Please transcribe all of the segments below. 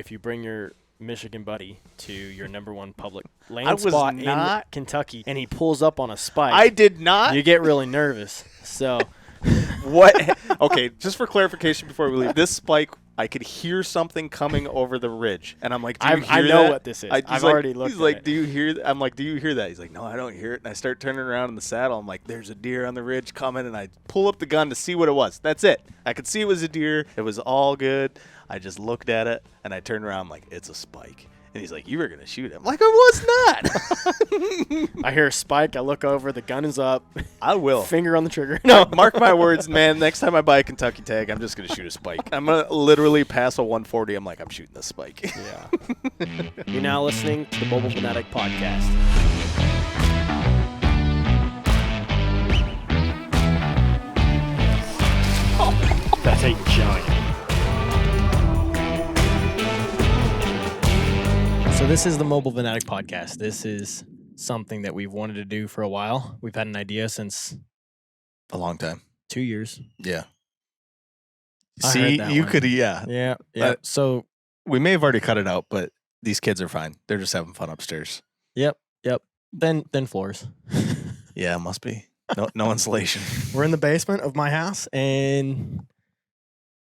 if you bring your Michigan buddy to your #1 public I land was spot not- in Kentucky, and he pulls up on a spike, I did not. you get really nervous. So What? Okay, just for clarification before we leave, this spike, I could hear something coming over the ridge, and I'm like, do you hear I know that? what this is. He's I've like, already looked He's at like, it. do you hear that? I'm like, do you hear that? He's like, no, I don't hear it. And I start turning around in the saddle. I'm like, there's a deer on the ridge coming, and I pull up the gun to see what it was. That's it. I could see it was a deer. It was all good. I just looked at it, and I turned around. I'm like, it's a spike. And he's like, you were going to shoot it. I'm like, I was not. I hear a spike. I look over. The gun is up. I will. Finger on the trigger. No. Mark my words, man. Next time I buy a Kentucky tag, I'm just going to shoot a spike. I'm going to literally pass a 140. I'm like, I'm shooting this spike. Yeah. You're now listening to the Mobile Venatic podcast. That's a giant. So this is the Mobile Venatic podcast. This is something that we've wanted to do for a while. We've had an idea since A long time. 2 years. Yeah. I See, heard that you one. could, yeah. Yeah. Yeah. But- So, We may have already cut it out, but these kids are fine. They're just having fun upstairs. yep. Thin floors. Yeah, it must be. No insulation. We're in the basement of my house, and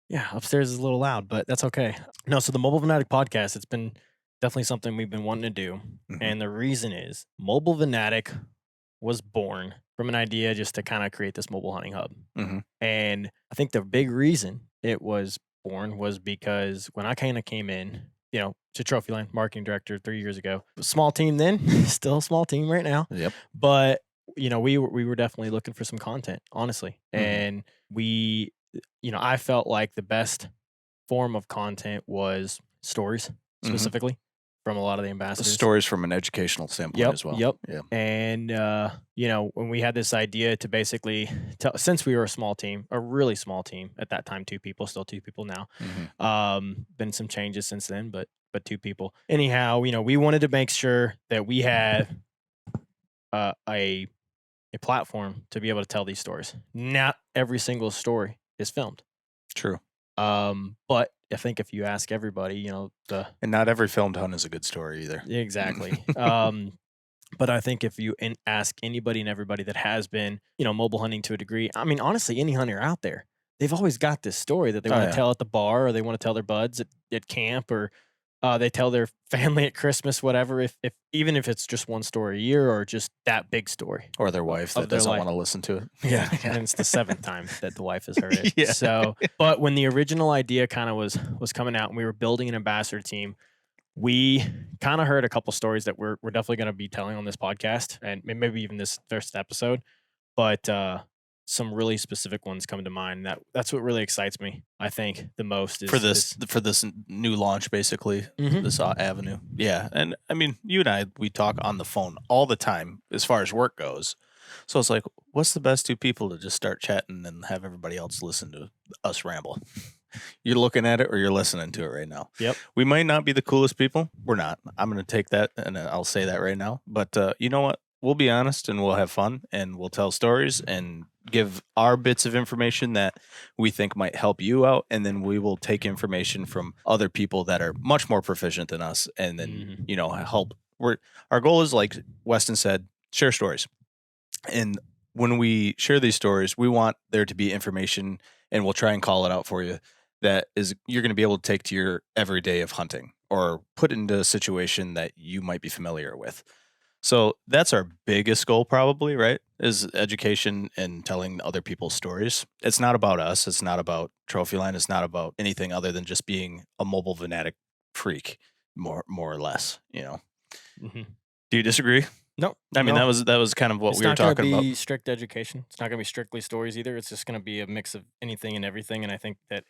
yeah, upstairs is a little loud, but that's okay. No, so the Mobile Venatic podcast, it's been definitely something we've been wanting to do. Mhm. And the reason is Mobile Venatic was born from an idea just to kind of create this mobile hunting hub. Mhm. And I think the big reason it was born was because when I kind of came in, to Trophyline, marketing director 3 years ago, small team then, still a small team right now. Yep. But we were definitely looking for some content, honestly. Mhm. And we, I felt like the best form of content was stories, Mhm. specifically from a lot of the The ambassadors. stories from an educational standpoint Yep, as well. yep. Yeah. And when we had this idea to basically since we were a small team, a really small team at that time, 2 people, still 2 people now. Mhm. Been some changes since then, but 2 people. Anyhow, we wanted to make sure that we had a platform to be able to tell these stories. Not every single story is filmed. True. But I think if you ask everybody, And not every filmed hunt is a good story either. exactly. But I think if you ask anybody and everybody that has been, mobile hunting to a degree, I mean, honestly, any hunter out there, they've always got this story that they want to yeah. tell at the bar, or they want to tell their buds at camp, or they tell their family at Christmas, whatever. If even if it's just one story a year, or just that big story. Or their wife Of that their doesn't life. want to listen to it. Yeah, and it's the 7th time that the wife has heard it. Yeah. So, but when the original idea kind of was coming out, and we were building an ambassador team, we kind of heard a couple stories that we're definitely going to be telling on this podcast, and maybe even this first episode. But some really specific ones come to mind. That's what really excites me, I think, the most is For this new launch, basically, Mhm. this avenue. Yeah. And I mean, you and I, we talk on the phone all the time as far as work goes. So it's like, what's the best 2 people to just start chatting and have everybody else listen to us ramble? You're looking at it or you're listening to it right now. Yep. We might not be the coolest people. We're not. I'm going to take that and I'll say that right now. But you know what? We'll be honest and we'll have fun and we'll tell stories and give our bits of information that we think might help you out. And then we will take information from other people that are much more proficient than us and then, Mhm. help. Our goal is, like Weston said, share stories. And when we share these stories, we want there to be information, and we'll try and call it out for you, that is you're going to be able to take to your everyday of hunting or put into a situation that you might be familiar with. So that's our biggest goal probably, right? Is education and telling other people's stories. It's not about us. It's not about Trophyline. It's not about anything other than just being a Mobile Venatic freak, more or less, Mhm. Do you disagree? No, I mean, no. that was kind of what It's we were not going to talking about. be strict education. It's not going to be strictly stories either. It's just going to be a mix of anything and everything. And I think that,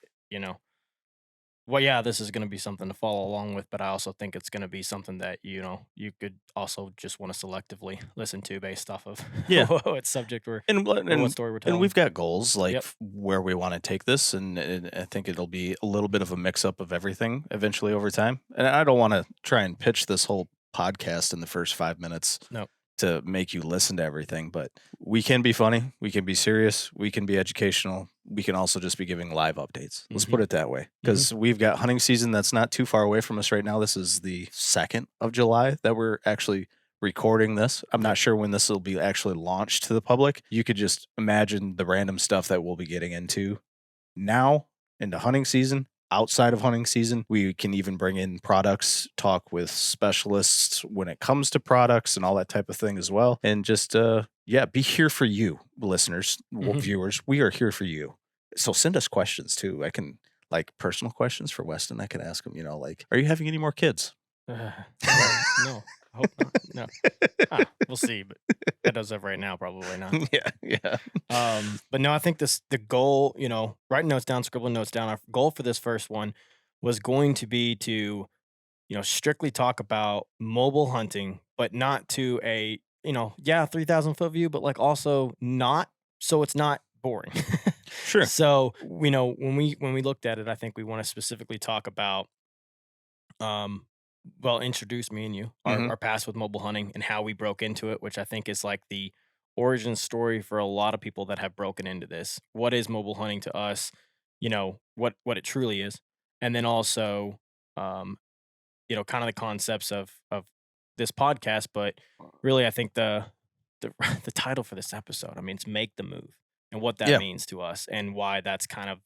well, yeah, this is going to be something to follow along with, but I also think it's going to be something that, you could also just want to selectively listen to based off of Yeah. what subject or And what story we're telling. we've got goals like Yep. where we want to take this, and I think it'll be a little bit of a mix up of everything eventually over time. And I don't want to try and pitch this whole podcast in the first 5 minutes No. to make you listen to everything, but we can be funny, we can be serious, we can be educational, we can also just be giving live updates. Let's put it that way, because we've got hunting season that's not too far away from us right now. This is the 2nd of July that we're actually recording this. I'm not sure when this will be actually launched to the public. You could just imagine the random stuff that we'll be getting into now into hunting season. Outside of hunting season, we can even bring in products, talk with specialists when it comes to products and all that type of thing as well. And just, be here for you, listeners, viewers. We are here for you. So send us questions too. I can, like, personal questions for Weston. I can ask him, like, are you having any more kids? No, I hope not. No. We'll see, but as of right now, probably not. Yeah. But no, I think the goal, writing notes down, scribbling notes down. Our goal for this first one was going to be to, strictly talk about mobile hunting, but not to a, 3,000 foot view, but like also not, so it's not boring. Sure. So, when we looked at it, I think we want to specifically talk about, introduce me and you, our past with mobile hunting and how we broke into it, which I think is like the origin story for a lot of people that have broken into this. What is mobile hunting to us? What it truly is, and then also, kind of the concepts of this podcast. But really, I think the the title for this episode, I mean, it's "Make the Move" and what that means to us, and why that's kind of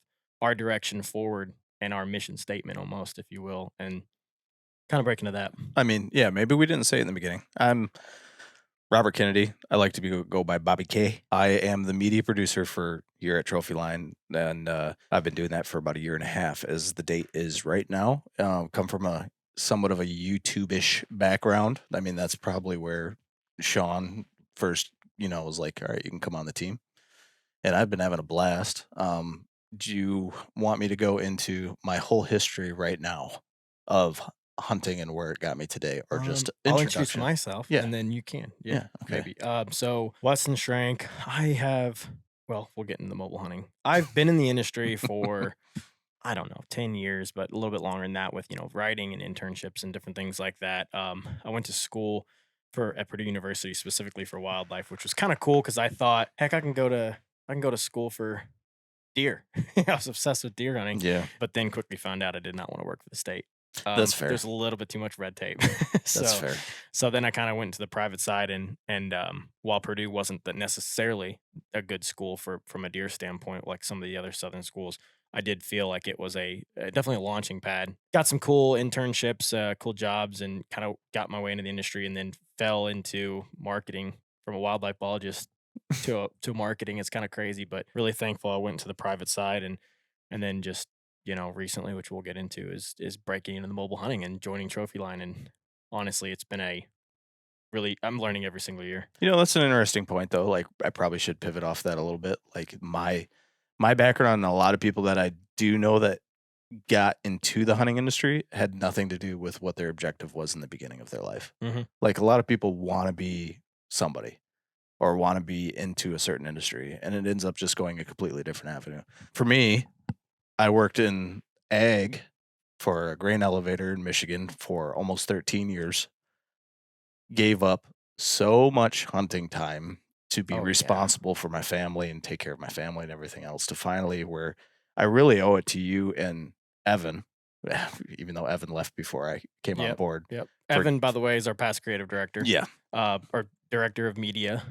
our direction forward and our mission statement, almost, if you will, and kind of break into that. I mean, maybe we didn't say it in the beginning. I'm Robert Kennedy. I like to go by Bobby K. I am the media producer for here at Trophyline, and I've been doing that for about 1.5 years, as the date is right now. Come from a somewhat of a YouTube-ish background. I mean, that's probably where Sean first, was like, all right, you can come on the team. And I've been having a blast. Do you want me to go into my whole history right now of hunting and where it got me today, or just I'll introduce introduction? myself, Yeah. and then you can. Yeah, okay. Maybe. So Weston Schrank, we'll get into mobile hunting. I've been in the industry for, I don't know, 10 years, but a little bit longer than that with, writing and internships and different things like that. I went to school at Purdue University specifically for wildlife, which was kind of cool because I thought, heck, I can go to school for deer. I was obsessed with deer hunting. Yeah. But then quickly found out I did not want to work for the state. That's fair. There's a little bit too much red tape. That's fair. So then I kind of went into the private side, and while Purdue wasn't necessarily a good school from a deer standpoint, like some of the other Southern schools, I did feel like it was definitely a launching pad. Got some cool internships, cool jobs, and kind of got my way into the industry, and then fell into marketing from a wildlife biologist to marketing. It's kind of crazy, but really thankful I went to the private side, and then just, recently, which we'll get into, is breaking into the mobile hunting and joining Trophyline. And honestly, it's been I'm learning every single year. That's an interesting point, though. Like, I probably should pivot off that a little bit. Like, my background, and a lot of people that I do know that got into the hunting industry had nothing to do with what their objective was in the beginning of their life. Like, a lot of people want to be somebody or want to be into a certain industry, and it ends up just going a completely different avenue. For me, I worked in ag for a grain elevator in Michigan for almost 13 years. Gave up so much hunting time to be responsible for my family and take care of my family and everything else, to finally where I really owe it to you and Evan, even though Evan left before I came on board. Yep. Evan, by the way, is our past creative director. Yeah. Or director of media.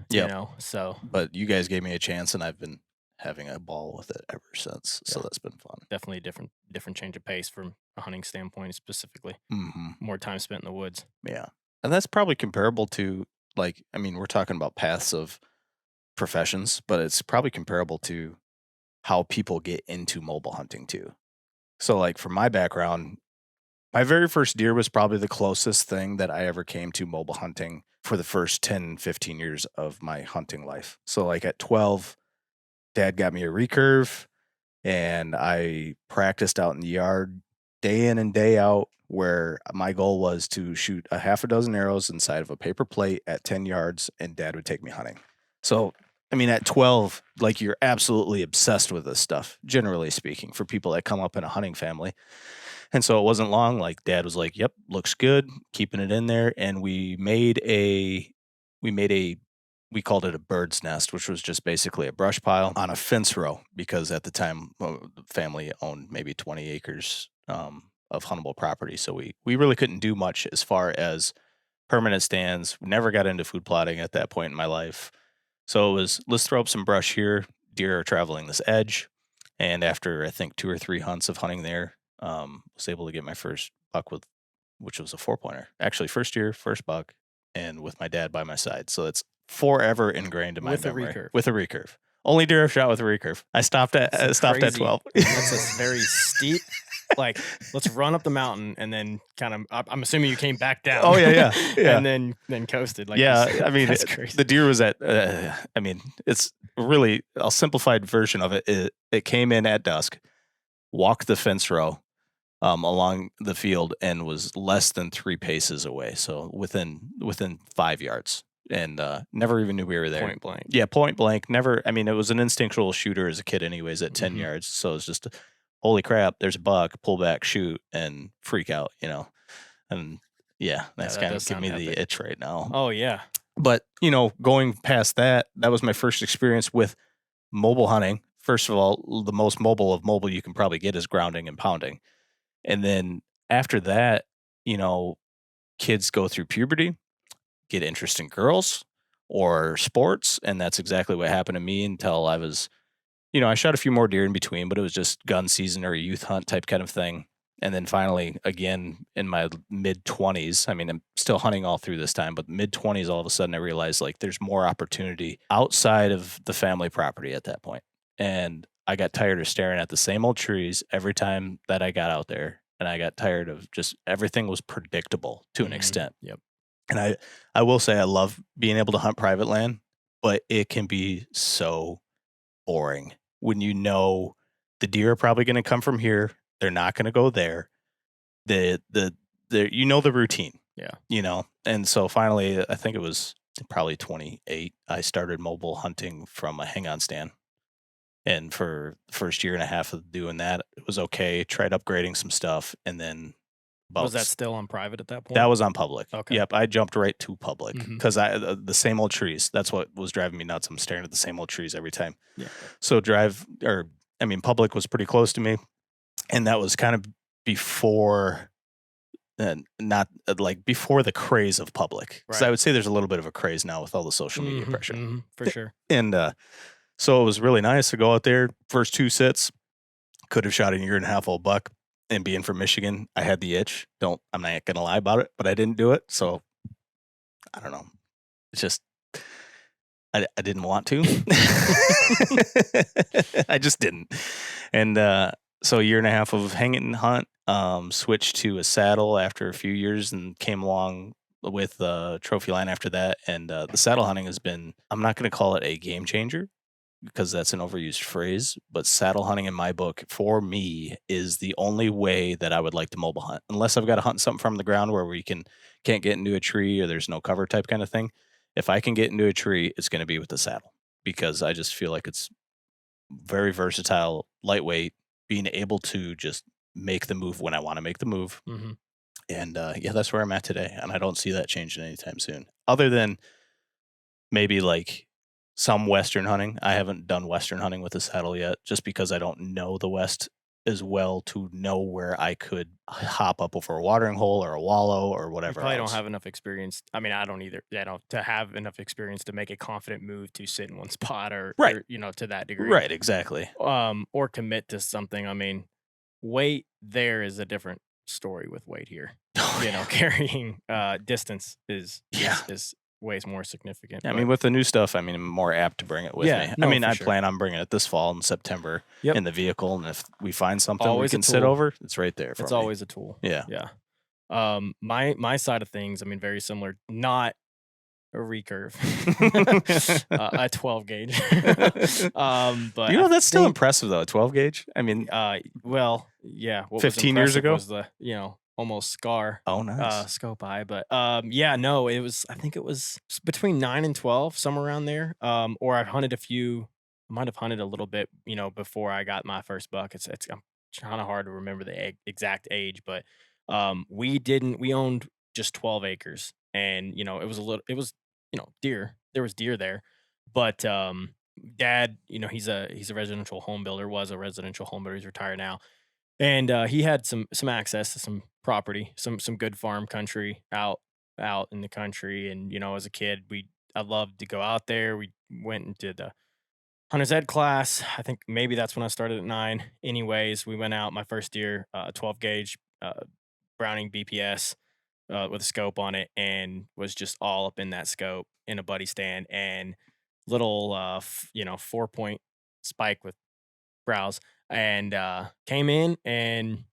So. But you guys gave me a chance, and I've been having a ball with it ever since. So that's been fun. Definitely a different change of pace from a hunting standpoint, specifically. More time spent in the woods. Yeah. And that's probably comparable to, like, I mean, we're talking about paths of professions, but it's probably comparable to how people get into mobile hunting too. So, like, from my background, my very first deer was probably the closest thing that I ever came to mobile hunting for the first 10, 15 years of my hunting life. So, like, at 12, Dad got me a recurve, and I practiced out in the yard day in and day out, where my goal was to shoot a half a dozen arrows inside of a paper plate at 10 yards, and Dad would take me hunting. So, I mean, at 12, like, you're absolutely obsessed with this stuff, generally speaking, for people that come up in a hunting family. And so it wasn't long, like, Dad was like, yep, looks good, keeping it in there. And we made we called it a bird's nest, which was just basically a brush pile on a fence row, because at the time the family owned maybe 20 acres of huntable property. So we really couldn't do much as far as permanent stands. We never got into food plotting at that point in my life. So it was, let's throw up some brush here. Deer are traveling this edge. And after I think 2 or 3 hunts of hunting there, was able to get my first buck which was a 4-pointer. Actually, first year, first buck, and with my dad by my side. So it's forever ingrained in my With a memory. recurve. With a recurve. Only deer I've shot with a recurve. I stopped at That's at crazy. 12. That's a very steep. Like, let's run up the mountain and then kind of. I'm assuming you came back down. Oh, yeah. And then coasted. Like, Yeah, I mean, that's crazy. the deer was at. I mean, it's really a simplified version of it. It came in at dusk, walked the fence row, along the field, and was less than 3 paces away. So within 5 yards, and never even knew we were there. Point blank. Yeah, point blank. Never. I mean, it was an instinctual shooter as a kid, anyways. At 10 yards, so it's just, holy crap! There's a buck. Pull back, shoot, and freak out. And yeah, that's that kind of does giving me sound the epic. itch right now. Oh yeah. But going past that, that was my first experience with mobile hunting. First of all, the most mobile of mobile you can probably get is grounding and pounding. And then after that, kids go through puberty, get interest in girls or sports. And that's exactly what happened to me until I was, I shot a few more deer in between, but it was just gun season or a youth hunt type kind of thing. And then finally, again, in my mid 20s, I mean, I'm still hunting all through this time, but mid 20s, all of a sudden I realized like there's more opportunity outside of the family property at that point. And I got tired of staring at the same old trees every time that I got out there. And I got tired of just everything was predictable to an extent. Yep. And I will say I love being able to hunt private land, but it can be so boring when the deer are probably going to come from here. They're not going to go there. The the routine. Yeah. And so finally, I think it was probably 28. I started mobile hunting from a hang on stand. And for the first year and a half of doing that, it was okay. Tried upgrading some stuff, and then Was that still on private at that point? that was on public. Okay. Yep, I jumped right to public because the same old trees. That's what was driving me nuts. I'm staring at the same old trees every time. Yeah. So public was pretty close to me, and that was kind of before, not like before the craze of public. Because I would say there's a little bit of a craze now with all the social media pressure. For sure. And so it was really nice to go out there. First 2 sits, could have shot a 1.5-year-old buck. And being from Michigan, I had the itch. I'm not gonna lie about it, but I didn't do it. So I don't know. It's just I didn't want to. I just didn't. And so 1.5 years of hanging hunt, switched to a saddle after a few years, and came along with Trophyline after that. And the saddle hunting has been, I'm not going to call it a game changer, because that's an overused phrase, but saddle hunting in my book for me is the only way that I would like to mobile hunt, unless I've got to hunt something from the ground where we can't get into a tree or there's no cover type kind of thing. If I can get into a tree, it's going to be with the saddle, because I just feel like it's very versatile, lightweight, being able to just make the move when I want to make the move. And that's where I'm at today. And I don't see that changing anytime soon, other than maybe like some Western hunting. I haven't done Western hunting with a saddle yet, just because I don't know the West as well to know where I could hop up over a watering hole or a wallow or whatever. You probably don't have enough experience. I mean, I don't either. To have enough experience to make a confident move to sit in one spot or to that degree. Right, exactly. Or commit to something. I mean, weight there is a different story with weight here. Carrying distance is way more significant. I mean, with the new stuff, I'm more apt to bring it with me. No, I plan on bringing it this fall in September in the vehicle, and if we find something always we can sit over, it's right there for me. It's always a tool. Yeah. My side of things, I mean, very similar. Not a recurve, a 12 gauge. But that's still impressive though. A 12 gauge. I mean, well, yeah. 15 years ago was the almost scar. Oh, nice. Scope eye. But no, it was, I think it was between 9 and 12, somewhere around there. Or I've hunted a few. I might have hunted a little bit, before I got my first buck. It's kind of hard to remember the exact age, but we owned just 12 acres, and it was deer. There was deer there, but dad, he's a residential home builder. Was a residential home builder. He's retired now, and he had some access to some property, some good farm country out in the country. And as a kid, I loved to go out there. We went and did the hunter's ed class. I think maybe that's when I started at 9. Anyways, we went out my first year, 12 gauge Browning BPS with a scope on it, and was just all up in that scope in a buddy stand and little 4-point spike with browse, and came in and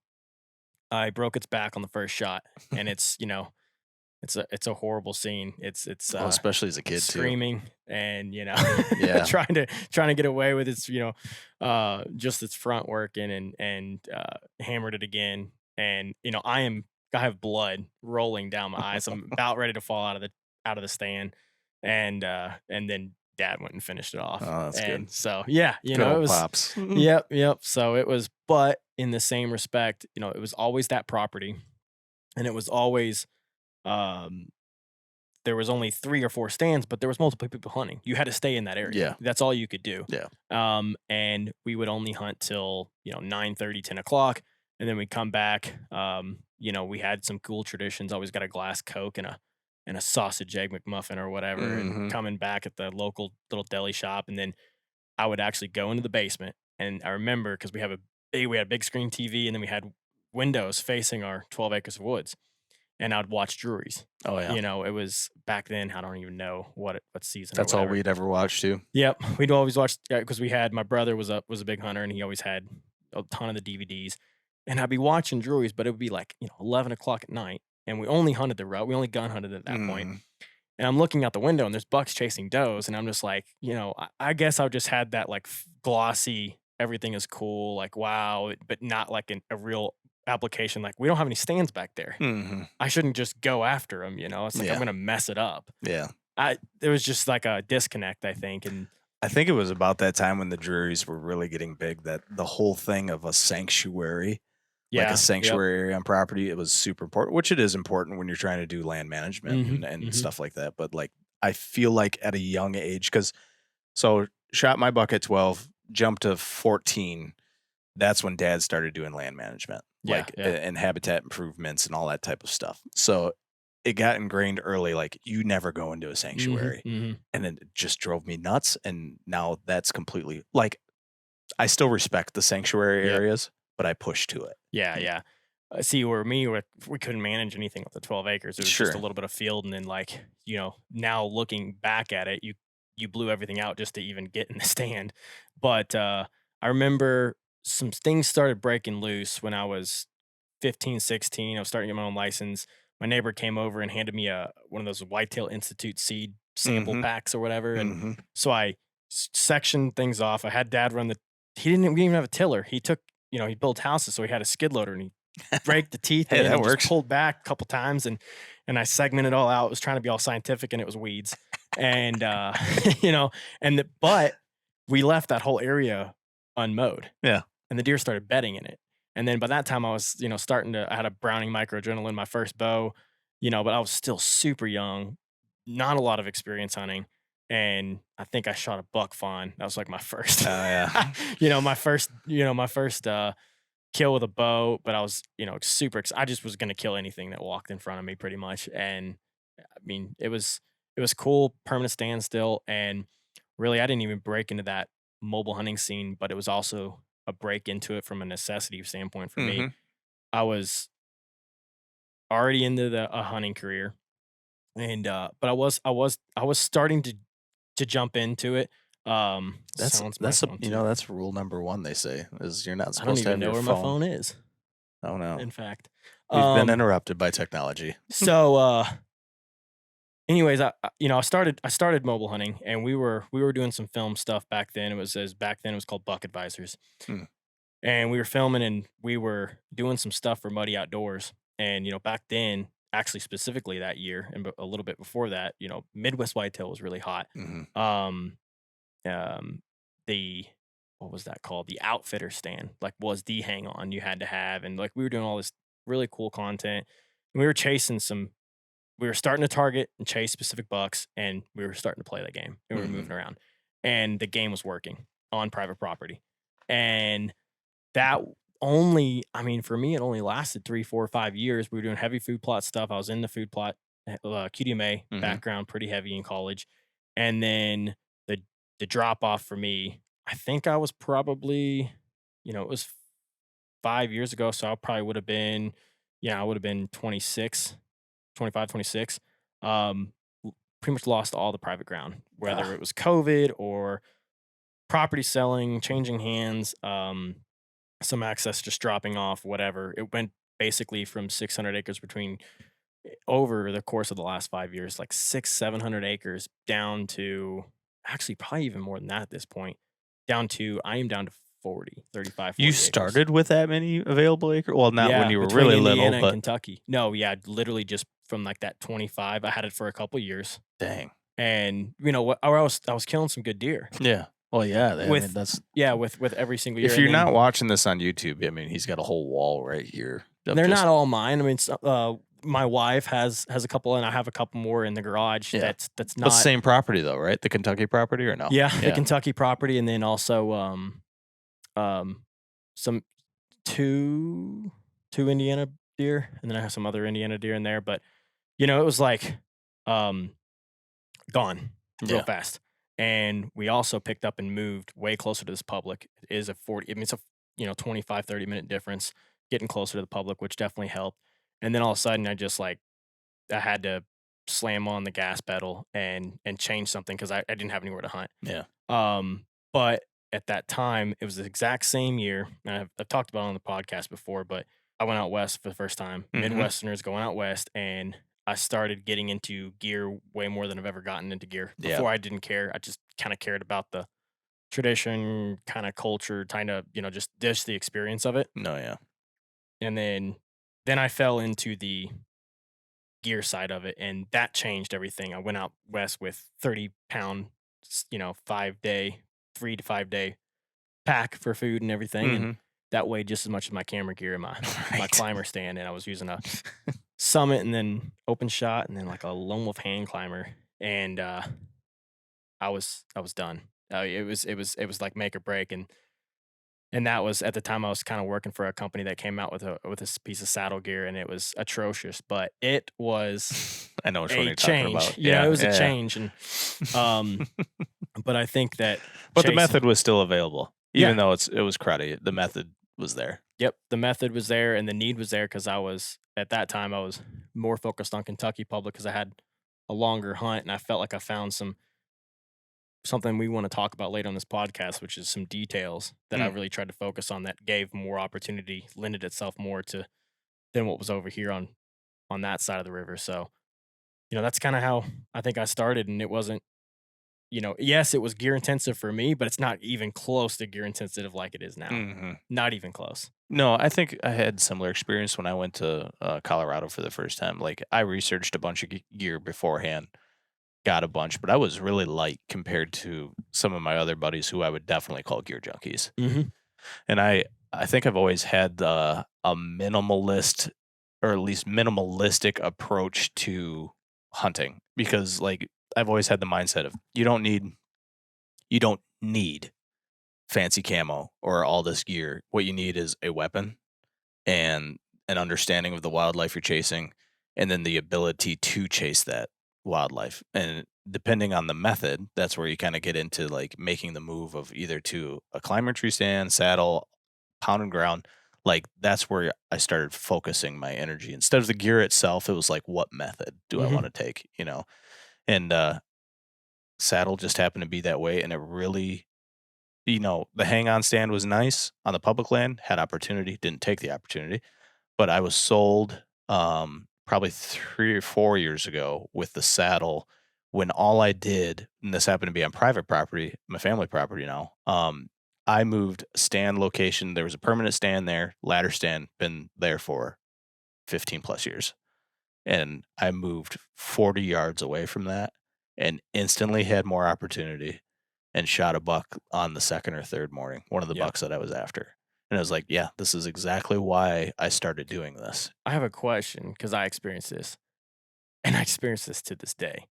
I broke its back on the first shot. And it's a horrible scene. It's Well, especially as a kid too. screaming and Yeah. trying to get away with its just its front working, and hammered it again. And I have blood rolling down my eyes. I'm about ready to fall out of the stand. And then dad went and finished it off. Oh, that's And good. so yeah, Good it old was. pops. Yep. So it was, but in the same respect, it was always that property, and it was always um there was only 3 or 4 stands, but there was multiple people hunting. You had to stay in that area. Yeah. That's all you could do. Yeah. And we would only hunt till 9:30, 10 o'clock, and then we'd come back. We had some cool traditions. Always got a glass Coke and a sausage egg McMuffin or whatever, and Mhm. coming back at the local little deli shop. And then I would actually go into the basement, and I remember because we had a big screen TV, and then we had windows facing our 12 acres of woods, and I'd watch Drury's. Oh yeah. It was back then. I don't even know what season. That's or all whatever. we'd ever watch too. Yep, we'd always watch because my brother was a big hunter, and he always had a ton of the DVDs, and I'd be watching Drury's, but it would be like 11 o'clock at night, and we only hunted the route. We only gun hunted at that point. Mhm. And I'm looking out the window, and there's bucks chasing does, and I'm just like, I guess I just had that like glossy, everything is cool, like wow, but not like a real application. Like we don't have any stands back there. Mhm. I shouldn't just go after them. It's like I'm Yeah. gonna mess it up. Yeah. There was just like a disconnect, I think, and I think it was about that time when the Drurys were really getting big that the whole thing of a sanctuary, like yeah, a sanctuary area on property, it was super important, which it is important when you're trying to do land management Mhm, and mhm. stuff like that. But like, I feel like at a young age, so shot my buck at 12, jumped to 14. That's when dad started doing land management, Yeah, like yeah. and habitat improvements and all that type of stuff. So it got ingrained early, like you never go into a sanctuary. Mhm. And then it just drove me nuts. And now that's completely like I still respect the sanctuary Yep. areas, but I push to it. Yeah. See, where we couldn't manage anything with the 12 acres. It was just a Sure. little bit of field, and then like now looking back at it, you blew everything out just to even get in the stand. But I remember some things started breaking loose when I was 15, 16. I was starting to get my own license. My neighbor came over and handed me one of those Whitetail Institute seed sample Mhm. packs or whatever, and Mhm. so I sectioned things off. I had dad run the. We didn't even have a tiller. He took, he built houses, so he had a skid loader, and he break the teeth Hey, in that and works. just pulled back a couple times, and I segmented it all out. It was trying to be all scientific, and it was weeds, and but we left that whole area unmowed. Yeah. And the deer started bedding in it. And then by that time I was, I had a Browning micro adrenaline, my first bow, but I was still super young, not a lot of experience hunting. And I think I shot a buck fawn. That was like my first, Oh yeah. my first kill with a bow. But I was, I just was gonna kill anything that walked in front of me pretty much. And I mean, it was cool, permanent standstill, and really I didn't even break into that mobile hunting scene, but it was also a break into it from a necessity standpoint for me. Mhm. I was already into a hunting career, and but I was starting to jump into it. Sounds my That's a phone too. that's rule number 1 they say is you're not I don't supposed to even have know your where my phone is. Oh no. In fact, We've been um, interrupted by technology. so anyways, I started mobile hunting, and we were doing some film stuff back then. Back then it was called Buck Advisors. Hmm. And we were filming, and we were doing some stuff for Muddy Outdoors. And back then, actually specifically that year, and a little bit before that, Midwest whitetail was really hot. Mhm. Um, the what was that called? The outfitter stand, like, was the hang on you had to have, and like we were doing all this really cool content. And we were chasing some we were starting to target and chase specific bucks, and we were starting to play that game, and we were Mhm. moving around, and the game was working on private property, and that only, I mean, for me, it only lasted 3, 4, 5 years. We were doing heavy food plot stuff. I was in the food plot, QDMA Mhm. background, pretty heavy in college, and then the the drop off for me, I think I was probably, it was 5 years ago, so I probably would have been, yeah, I would have been 26, 25, 26. Pretty much lost all the private ground, whether Ah, it was COVID or property selling, changing hands, some access just dropping off, whatever. It went basically from 600 acres between over the course of the last 5 years, like 700 acres down to actually probably even more than that at this point. I am down to 40, 35, you 40 acres. started with that many available acre? Well, not when Yeah, you were between really little, Indiana and but Kentucky. No, yeah, literally just from like that 25. I had it for a couple years, dang. and you know what? I was killing some good deer Yeah. Well, yeah, I mean, with that's yeah with every single year, if and you're not then watching this on YouTube, I mean, he's got a whole wall right here of they're not just all mine. I mean, my wife has a couple, and I have a couple more in the garage. yeah. That's But not, same property though, right? The Kentucky property or no? yeah, the Yeah. Kentucky property, and then also um some two Indiana deer, and then I have some other Indiana deer in there. But it was like um gone real Yeah. fast. And we also picked up and moved way closer to this public. It is a 40, I mean, it's a 25, 30 minute difference getting closer to the public, which definitely helped. And then all of a sudden I had to slam on the gas pedal and change something because I didn't have anywhere to hunt. Yeah. But at that time, it was the exact same year. And I've talked about it on the podcast before, but I went out west for the first time. Mhm. Midwesterners going out west, and I started getting into gear way more than I've ever gotten into gear. Yeah. Before I didn't care. I just kind of cared about the tradition, kind of culture, kind of, just the experience of it. No, yeah. And then I fell into the gear side of it, and that changed everything. I went out west with 30-pound, 5 day, 3 to 5 day pack for food and everything, and Mhm. that weighed just as much as my camera gear and my Right. climber stand, and I was using a Summit and then open shot and then like a lone wolf hand climber, and I was done. It was like make or break, and that was at the time I was kind of working for a company that came out with this piece of saddle gear, and it was atrocious, but it was I know which one a you're talking change. about. It Yeah, was a yeah, change, and um, but I think that but the chasing, method was still available, yeah, even though it was cruddy. The method was there. yep, the method was there and the need was there because at that time I was more focused on Kentucky public because I had a longer hunt, and I felt like I found something we want to talk about later on this podcast, which is some details that I Mm. really tried to focus on that gave more opportunity, lended itself more to than what was over here on that side of the river. So, that's kind of how I think I started, and it wasn't, yes, it was gear intensive for me, but it's not even close to gear intensive like it is now. Mhm. Not even close. No, I think I had similar experience when I went to Colorado for the first time. Like I researched a bunch of gear beforehand, got a bunch, but I was really light compared to some of my other buddies who I would definitely call gear junkies. Hmm. And I think I've always had a minimalist or at least minimalistic approach to hunting because like I've always had the mindset of you don't need fancy camo or all this gear. What you need is a weapon and an understanding of the wildlife you're chasing and then the ability to chase that wildlife. And depending on the method, that's where you kind of get into like making the move of either to a climber tree stand, saddle, pound and ground. Like that's where I started focusing my energy. Instead of the gear itself, it was like what method do I want Hmm. to take, you know? And saddle just happened to be that way and it really the hang on stand was nice on the public land, had opportunity, didn't take the opportunity, but I was sold probably 3 or 4 years ago with the saddle when all I did, and this happened to be on private property, my family property now. I moved stand location. There was a permanent stand there, ladder stand, been there for 15 plus years. And I moved 40 yards away from that and instantly had more opportunity and shot a buck on the second or third morning, one of the Yep. bucks that I was after. And I was like, yeah, this is exactly why I started doing this. I have a question because I experienced this. and I experienced this to this day.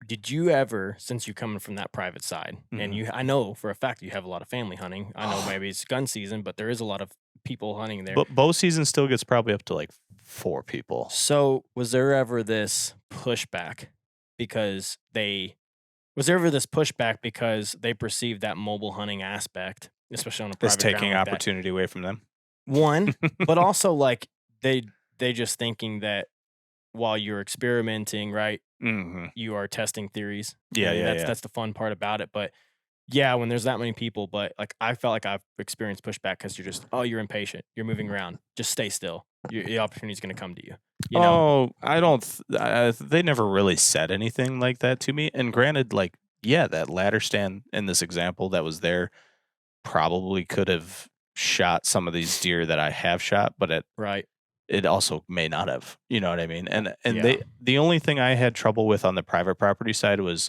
Did you ever, since you're coming from that private side, and Mhm. I know for a fact you have a lot of family hunting. I know maybe it's gun season, but there is a lot of people hunting there. But bow season still gets probably up to like 4 people. So, was there ever this pushback because they was there ever this pushback because they perceived that mobile hunting aspect, especially on a It's private ground taking like that? opportunity away from them. One, but also like they they just thinking that while you're experimenting, right, Mhm. you are testing theories, Yeah, and yeah, yeah. that's the fun part about it. But yeah, when there's that many people, but like I felt like I've experienced pushback because you're just you're impatient, you're moving around, just stay still. The opportunity is going to come to you. You know, Oh, I don't they never really said anything like that to me, and granted, like, yeah, that ladder stand in this example that was there probably could have shot some of these deer that I have shot, but right? it also may not have, you know what I mean? And Yeah, the only thing I had trouble with on the private property side was,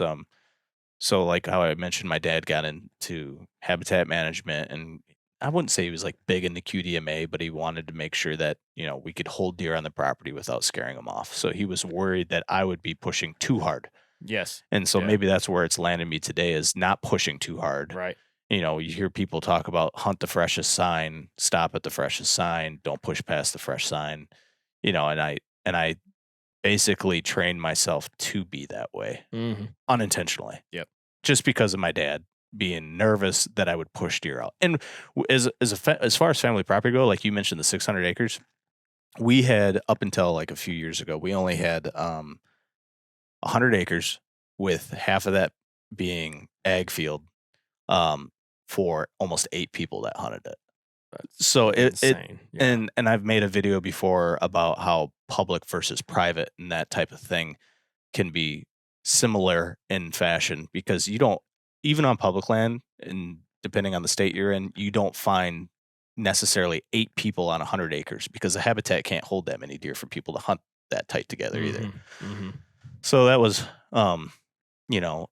so like how I mentioned my dad got into habitat management, and I wouldn't say he was like big into QDMA, but he wanted to make sure that, we could hold deer on the property without scaring them off. So he was worried that I would be pushing too hard. yes, And so yeah, maybe that's where it's landed me today, is not pushing too hard. right. You hear people talk about hunt the freshest sign, stop at the freshest sign, don't push past the fresh sign, and I basically trained myself to be that way Hmm. unintentionally, Yep. just because of my dad being nervous that I would push deer out. And as far as family property go, like you mentioned, the 600 acres, we had up until like a few years ago, we only had 100 acres, with half of that being ag field, um, for almost 8 people that hunted it. That's So it insane. Yeah. and I've made a video before about how public versus private and that type of thing can be similar in fashion, because you don't, even on public land, and depending on the state you're in, you don't find necessarily 8 people on 100 acres, because the habitat can't hold that many deer for people to hunt that tight together either. Hmm. Hmm. So that was, you know,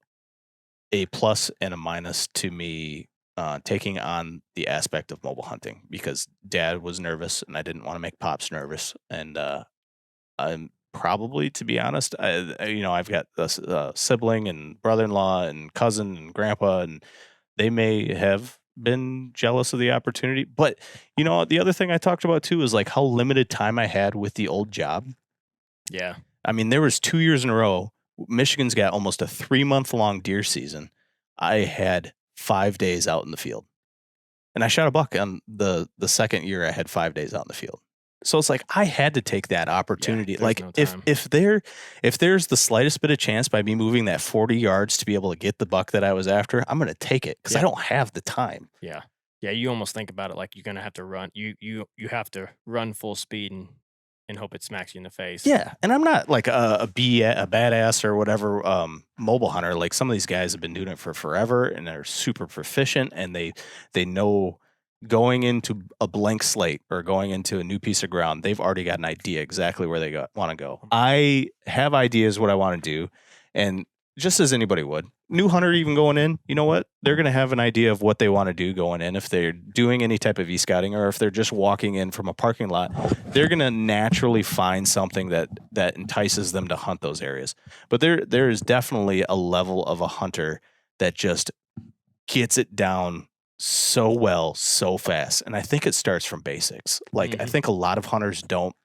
a plus and a minus to me, taking on the aspect of mobile hunting, because dad was nervous and I didn't want to make pops nervous. And I'm probably, to be honest, I've got a sibling and brother-in-law and cousin and grandpa, and they may have been jealous of the opportunity. But the other thing I talked about too is like how limited time I had with the old job. Yeah. I mean, there was 2 years in a row. Michigan's got almost a 3-month long deer season. I had 5 days out in the field, and I shot a buck on the second year. I had 5 days out in the field. So it's like I had to take that Yeah. opportunity. There's Like no if time. if there if there's the slightest bit of chance by me moving that 40 yards to be able to get the buck that I was after, I'm going to take it, because I Yep. don't have the time. Yeah. Yeah. You almost think about it like you're gonna have to run. You have to run full speed and hope it smacks you in the face. Yeah, and I'm not like a badass or whatever, mobile hunter. Like, some of these guys have been doing it for forever, and they're super proficient, and they know, going into a blank slate or going into a new piece of ground, they've already got an idea exactly where they want to go. I have ideas what I want to do, and just as anybody would, new hunter even going in, you know what? They're going to have an idea of what they want to do going in. If they're doing any type of e-scouting, or if they're just walking in from a parking lot, they're going to naturally find something that entices them to hunt those areas. But there is definitely a level of a hunter that just gets it down so well, so fast. And I think it starts from basics. Like, I Hmm. think a lot of hunters don't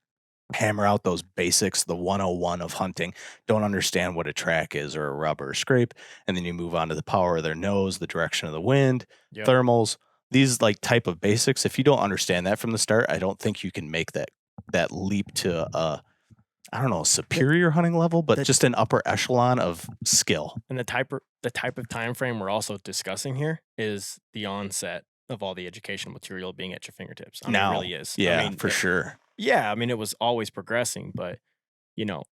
hammer out those basics, the 101 of hunting, don't understand what a track is, or a rub or a scrape, and then you move on to the power of their nose, the direction of the wind, Yep. thermals, these like type of basics. If you don't understand that from the start, I don't think you can make that leap to I don't know, a The, superior hunting level, but the just an upper echelon of skill. and the type of time frame we're also discussing here is the onset of all the educational material being at your fingertips. I mean, it Now, really is. I yeah, mean, for sure. yeah. I mean, it was always progressing, but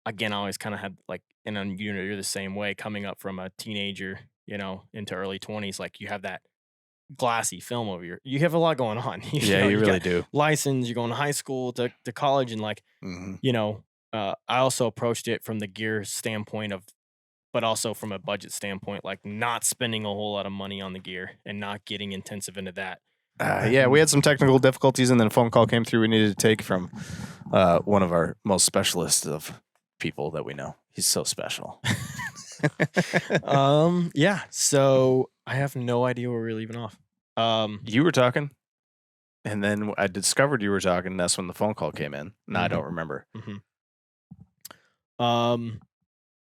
again, I always kind of had like, and then you're the same way coming up from a teenager, into early 20s. Like you have that glassy film over you have a lot going on. Yeah, you You really got do. license, you're going to high school to college, and like, Hmm. I also approached it from the gear standpoint of, but also from a budget standpoint, like not spending a whole lot of money on the gear and not getting intensive into that. Yeah, we had some technical difficulties, and then a phone call came through we needed to take from one of our most specialists of people that we know. He's so special. Yeah. So I have no idea where we're leaving off. You were talking, and then I discovered you were talking. And that's when the phone call came in. No, I don't remember. I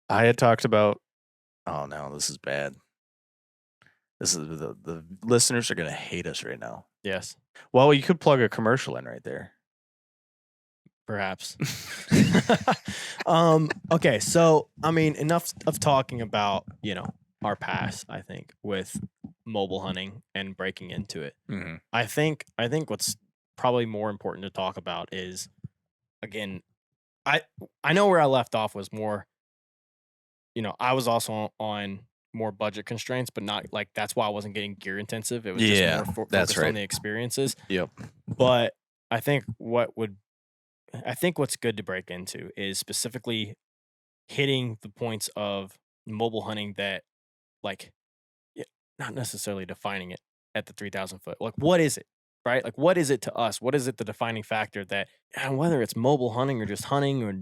had talked about. Oh no, this is bad. This is the listeners are gonna hate us right now. Yes, Well, you could plug a commercial in right there. perhaps. Okay, so I mean, enough of talking about our past. I think with mobile hunting and breaking into it. Mm-hmm. I think what's probably more important to talk about is, again, I know where I left off was more. I was also on more budget constraints, but not like that's why I wasn't getting gear intensive. It was just more that's focused right. on the experiences. Yep. But I think what's good to break into is specifically hitting the points of mobile hunting that, like, not necessarily defining it at the 3,000 foot. Like, what is it, right? Like, what is it to us? What is it the defining factor that, and whether it's mobile hunting or just hunting or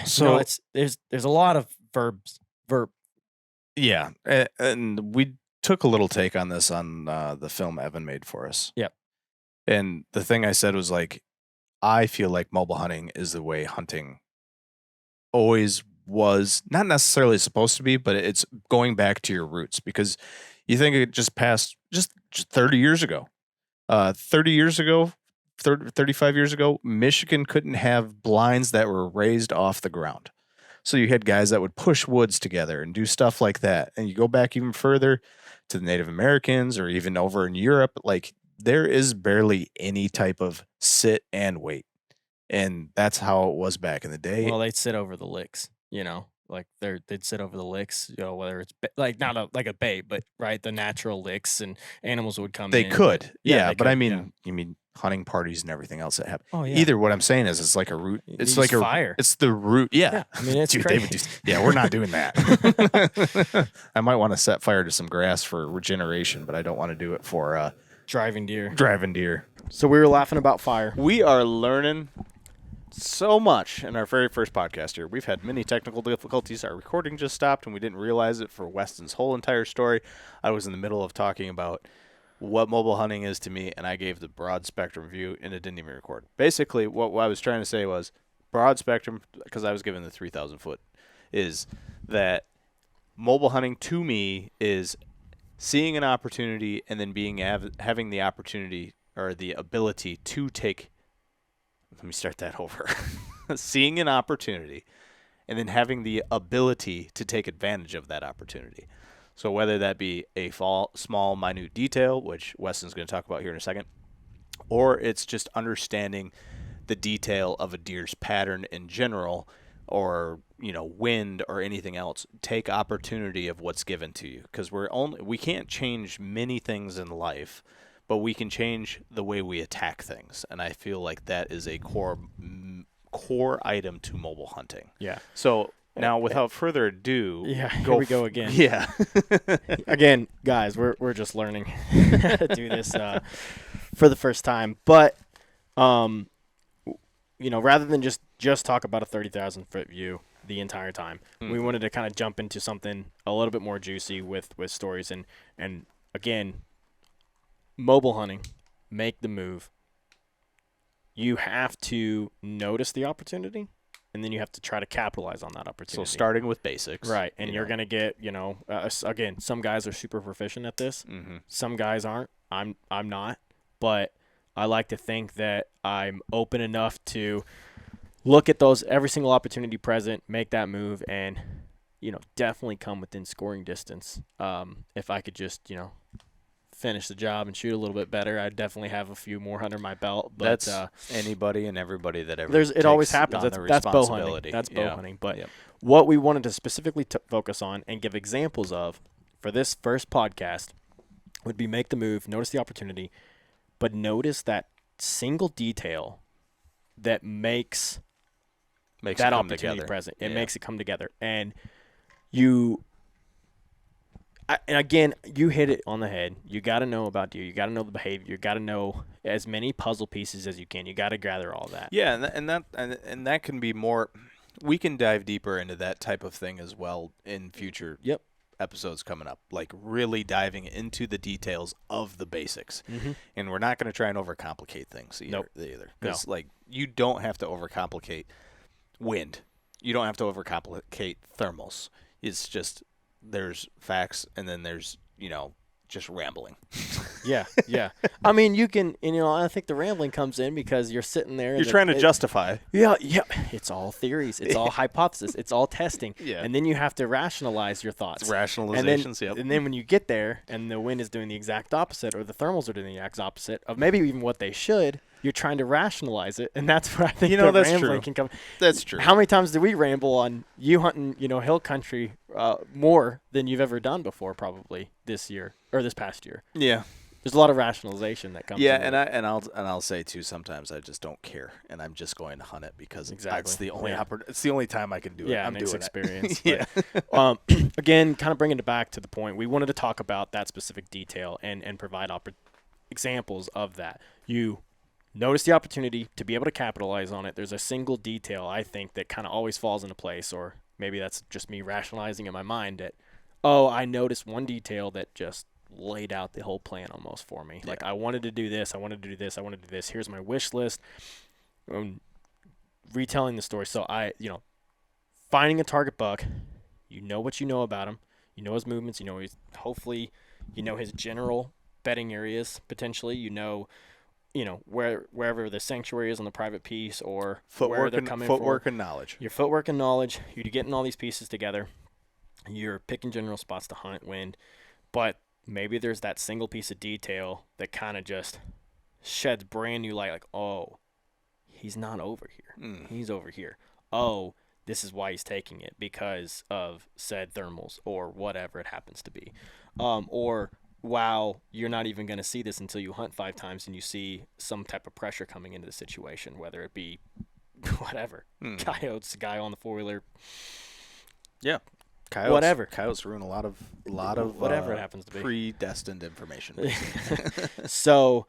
So it's there's a lot of verb. Yeah, and we took a little take on this on the film Evan made for us. Yep. And the thing I said was like, I feel like mobile hunting is the way hunting always was, not necessarily supposed to be, but it's going back to your roots, because you think it just passed just 30 years ago. 30 years ago, 35 years ago, Michigan couldn't have blinds that were raised off the ground. So you had guys that would push woods together and do stuff like that. And you go back even further to the Native Americans or even over in Europe, like there is barely any type of sit and wait. And that's how it was back in the day. Well, they'd sit over the licks, like they'd sit over the licks, whether it's like not like a bait, but right, the natural licks, and animals would come They in. could. Yeah, they but could, I mean, you mean hunting parties and everything else that happen. Oh yeah. Either what I'm saying is it's like a root. It's use like a fire. It's the root. Yeah. I mean, it's Dude, crazy. they would do, yeah, we're not doing that. I might want to set fire to some grass for regeneration, but I don't want to do it for driving deer. So we were laughing about fire. We are learning so much in our very first podcast here. We've had many technical difficulties. Our recording just stopped, and we didn't realize it for Weston's whole entire story. I was in the middle of talking about what mobile hunting is to me, and I gave the broad spectrum view, and it didn't even record. Basically, what I was trying to say was broad spectrum, because I was given the 3,000 foot, is that mobile hunting to me is seeing an opportunity and then having the opportunity or the ability to take. Let me start that over. Seeing an opportunity and then having the ability to take advantage of that opportunity. So whether that be a small, minute detail, which Weston's going to talk about here in a second, or it's just understanding the detail of a deer's pattern in general, or wind or anything else, take opportunity of what's given to you, because we can't change many things in life, but we can change the way we attack things, and I feel like that is a core item to mobile hunting. Yeah. So now, without further ado, here we go again. Yeah. Again, guys, we're just learning how to do this for the first time, but rather than just talk about a 30,000 foot view the entire time, we wanted to kind of jump into something a little bit more juicy with stories, and again, mobile hunting, make the move. You have to notice the opportunity, and then you have to try to capitalize on that opportunity. So starting with basics. Right, and you're going to get, again, some guys are super proficient at this. Mm-hmm. Some guys aren't. I'm not, but I like to think that I'm open enough to look at every single opportunity present, make that move, and, definitely come within scoring distance. If I could just, finish the job and shoot a little bit better, I'd definitely have a few more under my belt. But that's anybody and everybody that ever it always happens. That's bow hunting. That's bow hunting. But what we wanted to specifically focus on and give examples of for this first podcast would be make the move, notice the opportunity, but notice that single detail that makes that opportunity present. It makes it come together. And and again, you hit it on the head. You got to know about deer. You got to know the behavior. You got to know as many puzzle pieces as you can. You got to gather all that. Yeah, and that can be more We can dive deeper into that type of thing as well in future Yep. episodes coming up, like really diving into the details of the basics. Mm-hmm. And we're not going to try and overcomplicate things either. Nope. Because like you don't have to overcomplicate wind. You don't have to overcomplicate thermals. It's just there's facts and then there's, just rambling. Yeah. I mean, you can, and, I think the rambling comes in because you're sitting there. You're trying to justify. Yeah. It's all theories. It's all hypothesis. It's all testing. Yeah. And then you have to rationalize your thoughts. It's rationalizations, yep. And then when you get there and the wind is doing the exact opposite or the thermals are doing the exact opposite of maybe even what they should, you're trying to rationalize it. And that's where I think the that's rambling true. can come. That's true. How many times do we ramble on you hunting, hill country more than you've ever done before probably this year or this past year? Yeah. There's a lot of rationalization that comes. Yeah, in and I'll say too. Sometimes I just don't care, and I'm just going to hunt it because it's the only it's the only time I can do it. Yeah, I'm doing experience. It. Yeah. Again, kind of bringing it back to the point, we wanted to talk about that specific detail and provide examples of that. You notice the opportunity to be able to capitalize on it. There's a single detail I think that kind of always falls into place, or maybe that's just me rationalizing in my mind that, I noticed one detail that just laid out the whole plan almost for me. Yeah. Like I wanted to do this, I wanted to do this, I wanted to do this. Here's my wish list. Retelling the story. So finding a target buck, what you know about him, his movements, hopefully his general bedding areas potentially, wherever the sanctuary is on the private piece or where they're coming from. Footwork and knowledge. Your footwork and knowledge. You're getting all these pieces together. You're picking general spots to hunt, wind, but maybe there's that single piece of detail that kind of just sheds brand new light. Like, oh, he's not over here. He's over here. Oh, this is why he's taking it because of said thermals or whatever it happens to be. Or wow, you're not even going to see this until you hunt 5 times and you see some type of pressure coming into the situation, whether it be whatever. Coyotes, a guy on the 4-wheeler. Yeah. Coyotes, whatever. Coyotes ruin a lot of whatever it happens to be. Predestined information. So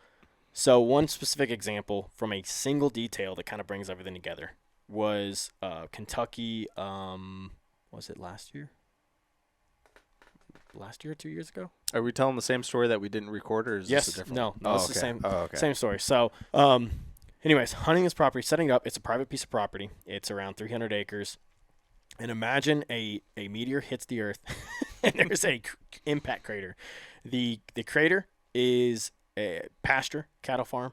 one specific example from a single detail that kind of brings everything together was Kentucky. Was it last year? Last year or 2 years ago? Are we telling the same story that we didn't record, or is this a different? No, it's the same. Okay. Same story. So, anyways, hunting this property, setting up. It's a private piece of property. It's around 300 acres. And imagine a meteor hits the earth and there's a impact crater. The crater is a pasture, cattle farm,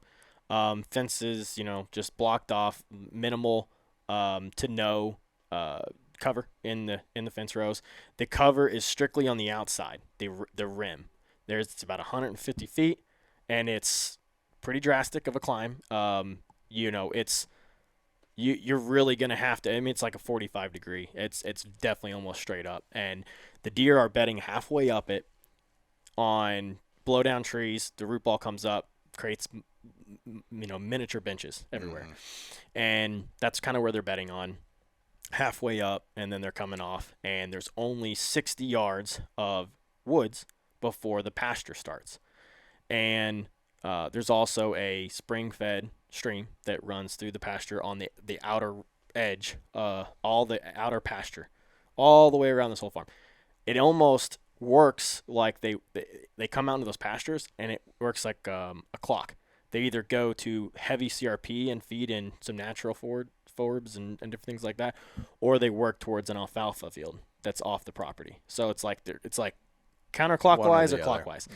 fences, just blocked off, minimal to no cover in the fence rows. The cover is strictly on the outside, the rim. It's about 150 feet, and it's pretty drastic of a climb. It's you're really going to have to, it's like a 45 degree. It's definitely almost straight up. And the deer are bedding halfway up it on blow down trees. The root ball comes up, creates, miniature benches everywhere. And that's kind of where they're bedding on, halfway up, and then they're coming off. And there's only 60 yards of woods before the pasture starts. And there's also a spring-fed stream that runs through the pasture on the outer edge, all the outer pasture, all the way around this whole farm. It almost works like they come out into those pastures, and it works like a clock. They either go to heavy CRP and feed in some natural forbs and different things like that, or they work towards an alfalfa field that's off the property. So it's like counterclockwise or clockwise.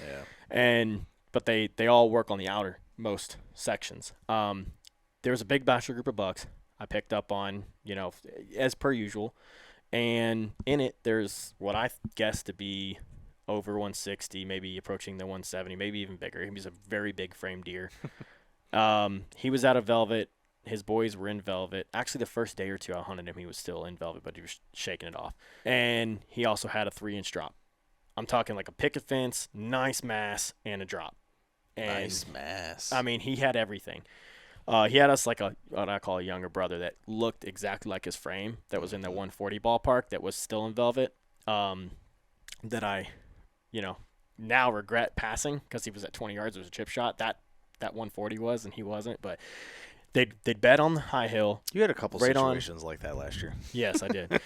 Yeah. But they all work on the outermost sections. There was a big bachelor group of bucks I picked up on, as per usual. And in it, there's what I guess to be over 160, maybe approaching the 170, maybe even bigger. He was a very big frame deer. He was out of velvet. His boys were in velvet. Actually, the first day or two I hunted him, he was still in velvet, but he was shaking it off. And he also had a 3-inch drop. I'm talking like a picket fence, nice mass, and a drop. And, nice mass. I mean, he had everything. He had us like what I call a younger brother that looked exactly like his frame, that was in the 140 ballpark, that was still in velvet, that I, now regret passing because he was at 20 yards. It was a chip shot. That 140 was, and he wasn't. But they'd bed on the high hill. You had a couple Right on. situations like that last year. Yes, I did.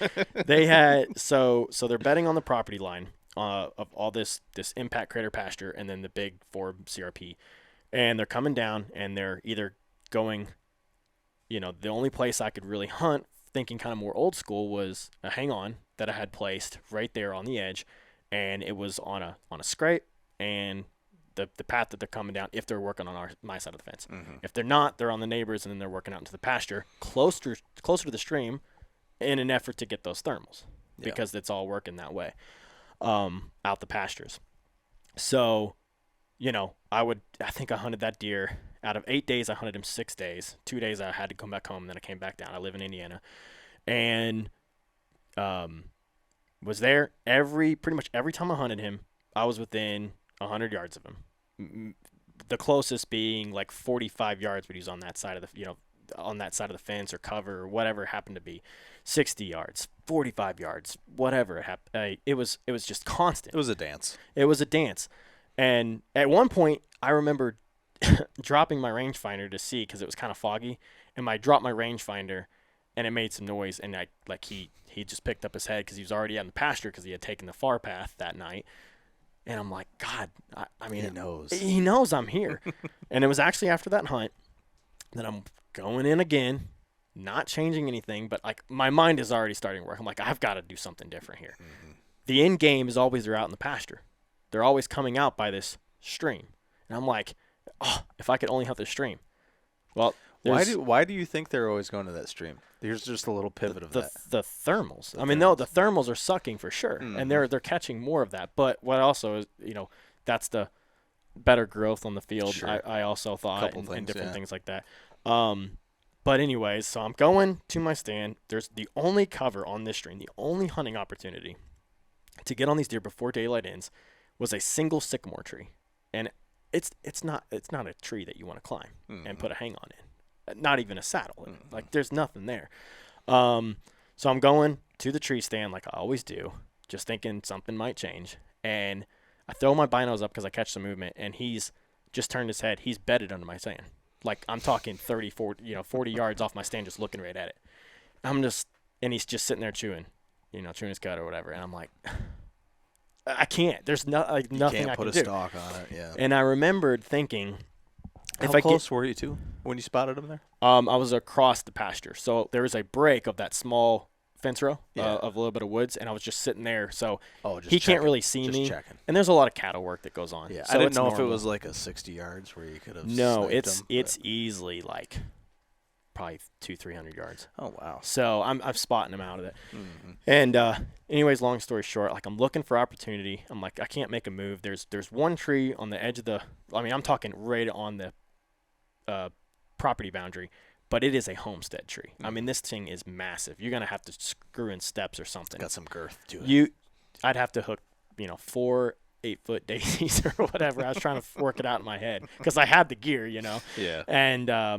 They had so they're betting on the property line of all this impact crater pasture and then the big 4 CRP, and they're coming down and they're either going, the only place I could really hunt, thinking kind of more old school, was a hang on that I had placed right there on the edge, and it was on a scrape and the path that they're coming down if they're working on my side of the fence. Mm-hmm. If they're not, they're on the neighbors and then they're working out into the pasture closer to the stream in an effort to get those thermals because it's all working that way out the pastures. So, I think I hunted that deer. Out of 8 days, I hunted him 6 days. 2 days I had to come back home, and then I came back down. I live in Indiana. And was there pretty much every time I hunted him, I was within 100 yards of him. The closest being like 45 yards, but he was on that side of the fence or cover or whatever it happened to be. 60 yards, 45 yards, whatever it happened. It was just constant. It was a dance. It was a dance. And at one point, I remember dropping my rangefinder to see because it was kind of foggy, and I dropped my rangefinder, and it made some noise, and he just picked up his head because he was already out in the pasture because he had taken the far path that night. And I'm like, God, I mean, he knows I'm here. And it was actually after that hunt that I'm going in again, not changing anything, but like my mind is already starting to work. I'm like, I've got to do something different here. Mm-hmm. The end game is always they're out in the pasture. They're always coming out by this stream. And I'm like, oh, if I could only hunt this stream. Well, why do you think they're always going to that stream? Here's just a little pivot of that. The thermals. No, the thermals are sucking for sure, and they're catching more of that. But what also is, that's the better growth on the field. Sure. I also thought and different things like that. But anyways, so I'm going to my stand. There's the only cover on this stream, the only hunting opportunity to get on these deer before daylight ends was a single sycamore tree, and it's not a tree that you want to climb and put a hang on in. Not even a saddle. Like there's nothing there. So I'm going to the tree stand like I always do, just thinking something might change. And I throw my binos up because I catch some movement, and he's just turned his head. He's bedded under my stand. Like I'm talking 30, 40 yards off my stand, just looking right at it. And he's just sitting there chewing his cud or whatever. And I'm like, I can't. There's nothing I can do. You can't put a stalk on it, yeah. And I remembered thinking, how close were you to when you spotted him there? I was across the pasture. So there was a break of that small fence row of a little bit of woods, and I was just sitting there. So he can't really see me. Checking. And there's a lot of cattle work that goes on. Yeah, so I didn't know if it was like a 60 yards where you could have it's easily like probably 200-300 yards. Oh, wow. So I'm spotting him out of it. Mm-hmm. And anyways, long story short, like I'm looking for opportunity. I'm like, I can't make a move. There's one tree on the edge of I'm talking right on the property boundary, but it is a homestead tree. Mm-hmm. This thing is massive. You're gonna have to screw in steps or something. Got some girth to it. I'd have to hook 4 8-foot daisies or whatever. I was trying to work it out in my head because I had the gear, Yeah. And I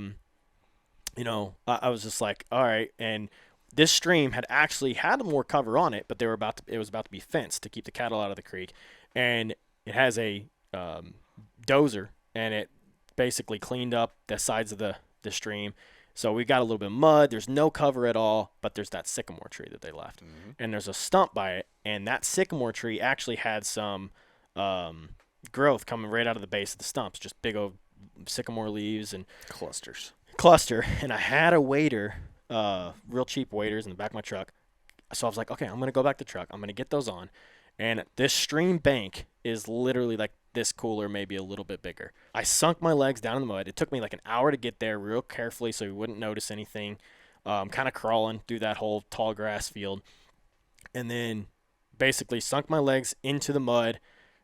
was just like, all right. And this stream had actually had more cover on it, but it was about to be fenced to keep the cattle out of the creek, and it has a dozer, and it basically cleaned up the sides of the stream. So we got a little bit of mud. There's no cover at all, but there's that sycamore tree that they left. Mm-hmm. And there's a stump by it, and that sycamore tree actually had some growth coming right out of the base of the stumps, just big old sycamore leaves and cluster. And I had a wader, real cheap waders in the back of my truck. So I was like, okay, I'm going to go back to the truck. I'm going to get those on. And this stream bank is literally like this cooler, maybe a little bit bigger. I sunk my legs down in the mud. It took me like an hour to get there real carefully so you wouldn't notice anything. Kind of crawling through that whole tall grass field. And then basically sunk my legs into the mud,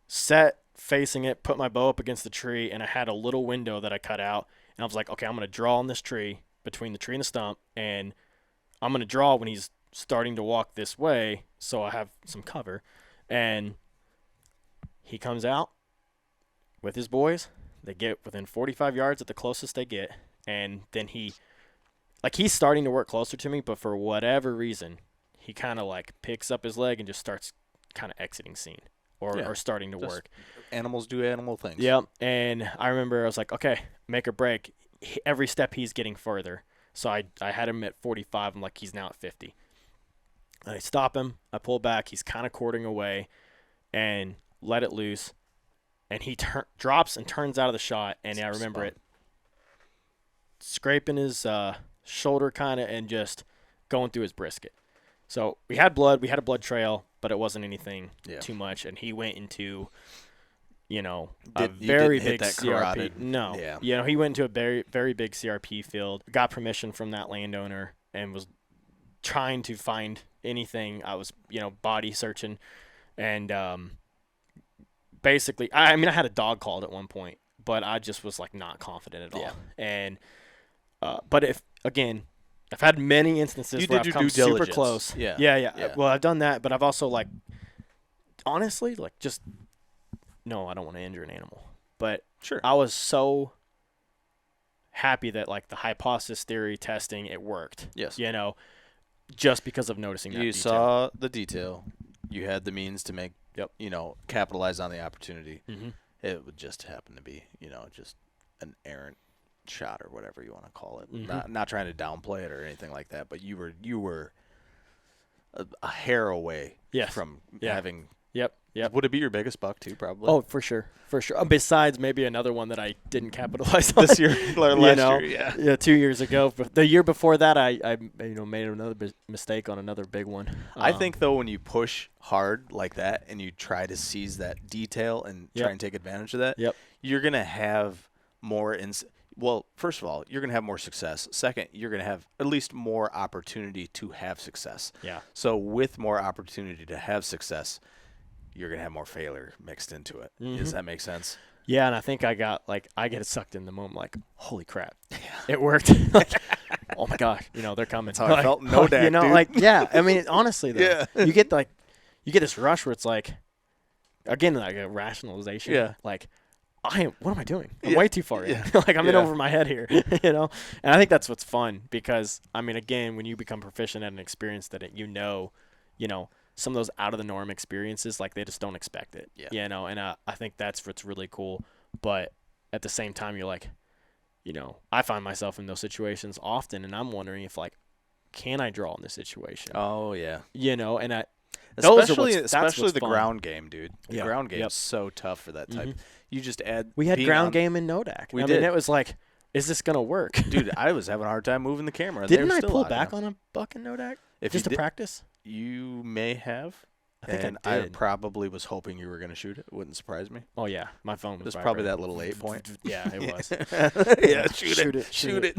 sat facing it, put my bow up against the tree, and I had a little window that I cut out. And I was like, okay, I'm going to draw on this tree, between the tree and the stump, and I'm going to draw when he's starting to walk this way so I have some cover. And he comes out with his boys. They get within 45 yards at the closest they get, and then he's starting to work closer to me, but for whatever reason, he kind of like picks up his leg and just starts kind of exiting scene or starting to work. Animals do animal things. Yep. And I remember I was like, okay, make or break. every step he's getting further. So I had him at 45. I'm like, he's now at 50. And I stop him. I pull back. He's kind of quartering away and let it loose. And he drops and turns out of the shot. And I remember it scraping his shoulder kind of and just going through his brisket. So we had blood. We had a blood trail, but it wasn't anything too much. And he went into, a very big CRP. Carotid. No. Yeah. He went into a very, very big CRP field, got permission from that landowner, and was trying to find anything. I was, body searching. And basically, I had a dog called at one point, but I just was like not confident at all. Yeah. And but I've had many instances where I've come super close. Yeah. Well, I've done that, but I've also honestly, just no, I don't want to injure an animal. But sure, I was so happy that the hypothesis theory testing, it worked. Yes. Just because of noticing that you detail. saw the detail, you had the means to make Yep. capitalize on the opportunity. Mm-hmm. It would just happen to be just an errant shot or whatever you want to call it. Mm-hmm. Not trying to downplay it or anything like that, but you were a hair away from having. Yep. Would it be your biggest buck too? Probably. Oh, for sure. Besides maybe another one that I didn't capitalize on this year, last year, yeah, 2 years ago. But the year before that, I made another mistake on another big one. I think though, when you push hard like that and you try to seize that detail and try and take advantage of that, you're gonna have more. Well, first of all, you're going to have more success. Second, you're going to have at least more opportunity to have success. Yeah. So with more opportunity to have success, you're going to have more failure mixed into it. Mm-hmm. Does that make sense? Yeah, and I think I get sucked in the moment holy crap. It worked. Oh my gosh, they're coming. That's how I felt. No doubt, dude. Honestly though. You get this rush where it's again, a rationalization. Yeah. What am I doing? I'm way too far in. I'm in over my head here, And I think that's what's fun because, again, when you become proficient at an experience that some of those out of the norm experiences, they just don't expect it, and I think that's what's really cool. But at the same time, you're I find myself in those situations often, and I'm wondering if can I draw in this situation? Oh yeah. And especially the ground game, dude. The ground game is so tough for that type. Mm-hmm. You just add. We had ground game in Nodak. We did. It was is this gonna work? Dude, I was having a hard time moving the camera. Didn't I pull back on a buck in Nodak just to practice? You may have. I think I probably was hoping you were going to shoot it. It wouldn't surprise me. Oh, yeah. My phone was probably that little 8 point. Yeah, it was. Yeah, shoot it.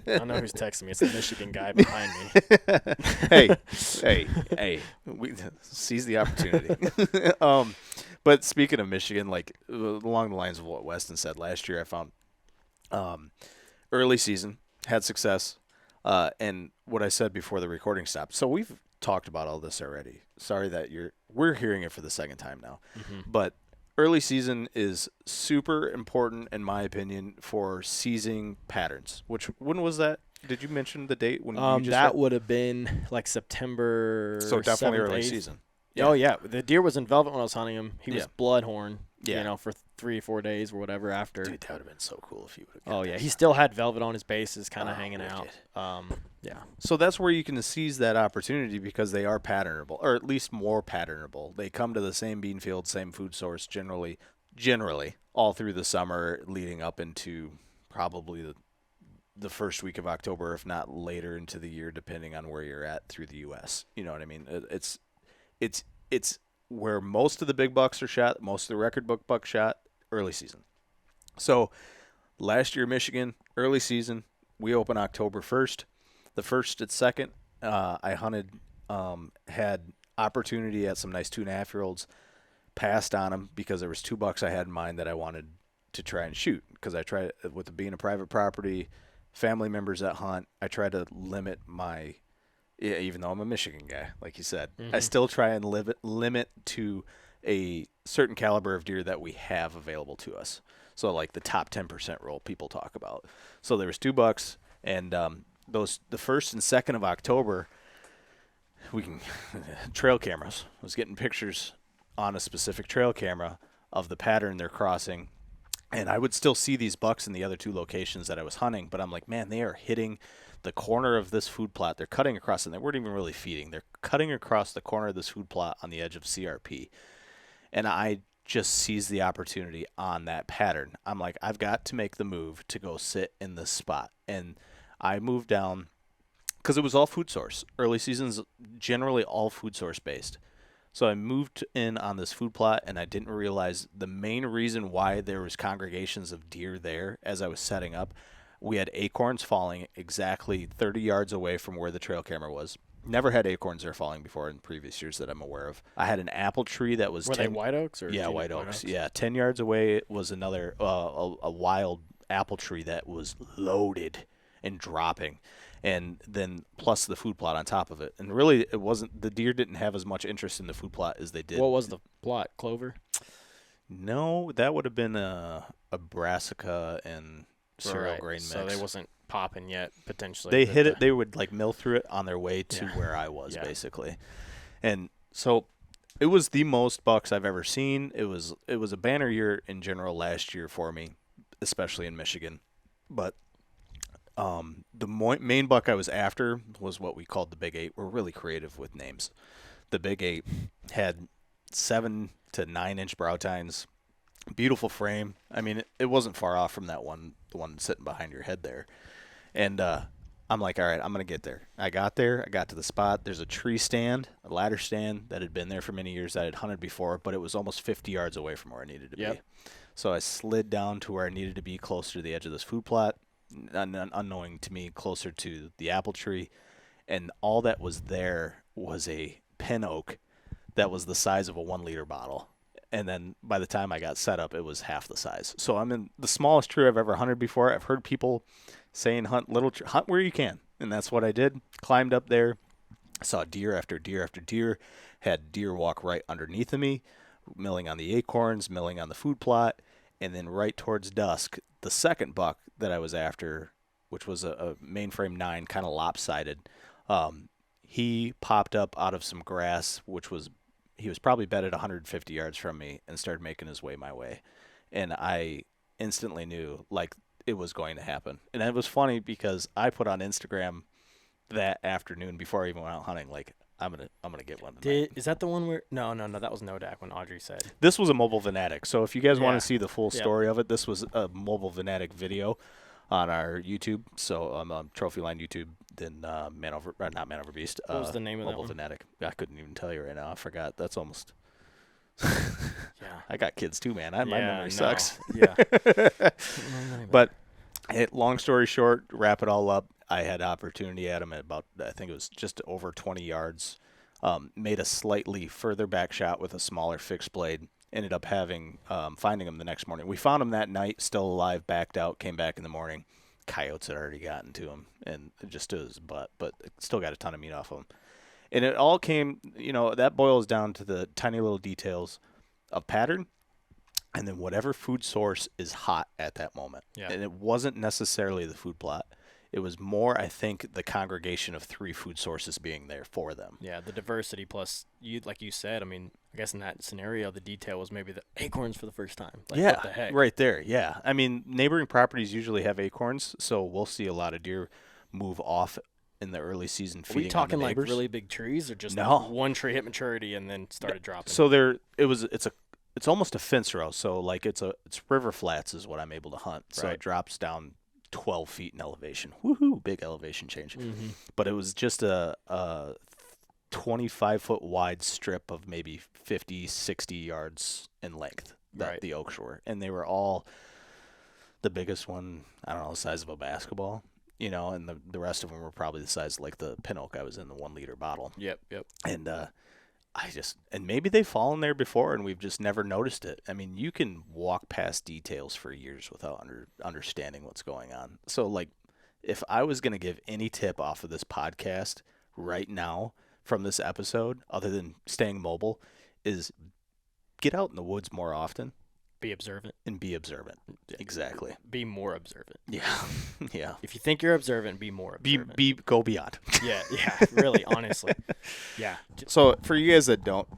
I know who's texting me. It's the Michigan guy behind me. Hey. We seize the opportunity. But speaking of Michigan, along the lines of what Weston said, last year I found early season, had success, and what I said before the recording stopped. So we've talked about all this already. Sorry that we're hearing it for the second time now. Mm-hmm. But early season is super important, in my opinion, for seizing patterns. When was that? Did you mention the date when you just that would have been September. So definitely 7th, early 8th. season. Yeah. Oh yeah, the deer was in velvet when I was hunting him. He was bloodhorn. Yeah. For 3 or 4 days or whatever after. Dude, that would have been so cool if you would have. Oh yeah, he still had velvet on his bases, kind of hanging out. Yeah. So that's where you can seize that opportunity because they are patternable, or at least more patternable. They come to the same bean field, same food source, generally, all through the summer, leading up into probably the first week of October, if not later into the year, depending on where you're at through the U.S. You know what I mean? It's where most of the big bucks are shot, most of the record book buck shot, early season. So last year, Michigan, early season, we open October 1st. The 1st and 2nd, I hunted, had opportunity at some nice 2.5-year-olds, passed on them because there was 2 bucks I had in mind that I wanted to try and shoot because I tried, with being a private property, family members that hunt, I try to limit my, even though I'm a Michigan guy, like you said, I still try and limit to a certain caliber of deer that we have available to us. So the top 10% rule people talk about. So there was 2 bucks, and the 1st and 2nd of October, we can trail cameras. I was getting pictures on a specific trail camera of the pattern they're crossing, And I would still see these bucks in the other 2 locations that I was hunting, but I'm like, man, they are hitting the corner of this food plot. They're cutting across, and they weren't even really feeding. They're cutting across the corner of this food plot on the edge of CRP. And I just seized the opportunity on that pattern. I'm like, I've got to make the move to go sit in this spot. And I moved down because it was all food source. Early seasons, generally all food source based. So I moved in on this food plot, and I didn't realize the main reason why there was congregations of deer there as I was setting up. We had acorns falling exactly 30 yards away from where the trail camera was. Never had acorns there falling before in previous years that I'm aware of. I had an apple tree that was Were they white oaks? Or yeah, white oaks. Yeah, 10 yards away was another a wild apple tree that was loaded and dropping. And then plus the food plot on top of it. And really, it wasn't, the deer didn't have as much interest in the food plot as they did. What was the plot? Clover? No, that would have been a brassica and cereal Right. grain mix. So they wasn't popping yet, potentially. They hit it. They would like mill through it on their way to Yeah. where I was, Yeah. basically. And so it was the most bucks I've ever seen. It was a banner year in general last year for me, especially in Michigan. But the main buck I was after was what we called the Big 8. We're really creative with names. The Big 8 had 7 to 9 inch brow tines, beautiful frame. I mean, it wasn't far off from the one sitting behind your head there. And I'm like, all right, I'm going to get there. I got there. I got to the spot. There's a tree stand, a ladder stand that had been there for many years that I had hunted before, but it was almost 50 yards away from where I needed to be. So I slid down to where I needed to be, closer to the edge of this food plot, unknowing to me, closer to the apple tree. And all that was there was a pin oak that was the size of a 1 liter bottle. And then by the time I got set up, it was half the size. So I'm in the smallest tree I've ever hunted before. I've heard people saying hunt where you can. And that's what I did. Climbed up there, saw deer after deer after deer, had deer walk right underneath of me, milling on the acorns, milling on the food plot. And then right towards dusk, the second buck that I was after, which was a mainframe 9, kind of lopsided, he popped up out of some grass, he was probably bedded 150 yards from me, and started making his way my way. And I instantly knew, like, it was going to happen. And it was funny because I put on Instagram that afternoon before I even went out hunting, like, I'm gonna get one tonight. Is that the one where? No, that was Nodak when Audrey said. This was a Mobile Venatic. So if you guys want Yeah. to see the full story of it, this was a Mobile Venatic video on our YouTube. So Trophyline YouTube, then not Man Over Beast. What was the name of that Mobile one? Venatic. I couldn't even tell you right now. I forgot. That's almost. Yeah. I got kids too, man. My memory sucks. Yeah. But long story short, wrap it all up. I had opportunity at him at about, I think it was just over 20 yards. Made a slightly further back shot with a smaller fixed blade. Ended up finding him the next morning. We found him that night, still alive, backed out, came back in the morning. Coyotes had already gotten to him and just to his butt, but still got a ton of meat off him. And it all came, that boils down to the tiny little details of pattern, and then whatever food source is hot at that moment. Yeah. And it wasn't necessarily the food plot. It was more, I think, the congregation of 3 food sources being there for them. Yeah, the diversity plus, like you said, I mean, I guess in that scenario, the detail was maybe the acorns for the first time. Like, Yeah, what the heck? right there. Yeah. I mean, neighboring properties usually have acorns, so we'll see a lot of deer move off in the early season Are feeding we talking on the like neighbors. really big trees or just No. like one tree hit maturity and then started dropping? So it's almost a fence row. So like it's river flats is what I'm able to hunt. So Right. it drops down 12 feet in elevation. Woohoo! Big elevation change. Mm-hmm. But it was just a 25-foot wide strip of maybe 50, 60 yards in length that Right. the oaks were. And they were all, the biggest one, I don't know, the size of a basketball, and the rest of them were probably the size of like the pin oak I was in, the 1 liter bottle. Yep. And and maybe they've fallen there before and we've just never noticed it. I mean, you can walk past details for years without understanding what's going on. So like, if I was going to give any tip off of this podcast right now from this episode, other than staying mobile, is get out in the woods more often Be observant. and be observant. Exactly. Be more observant. Yeah. Yeah. If you think you're observant, be more observant. Go beyond. Yeah, really, honestly. Yeah. So for you guys that don't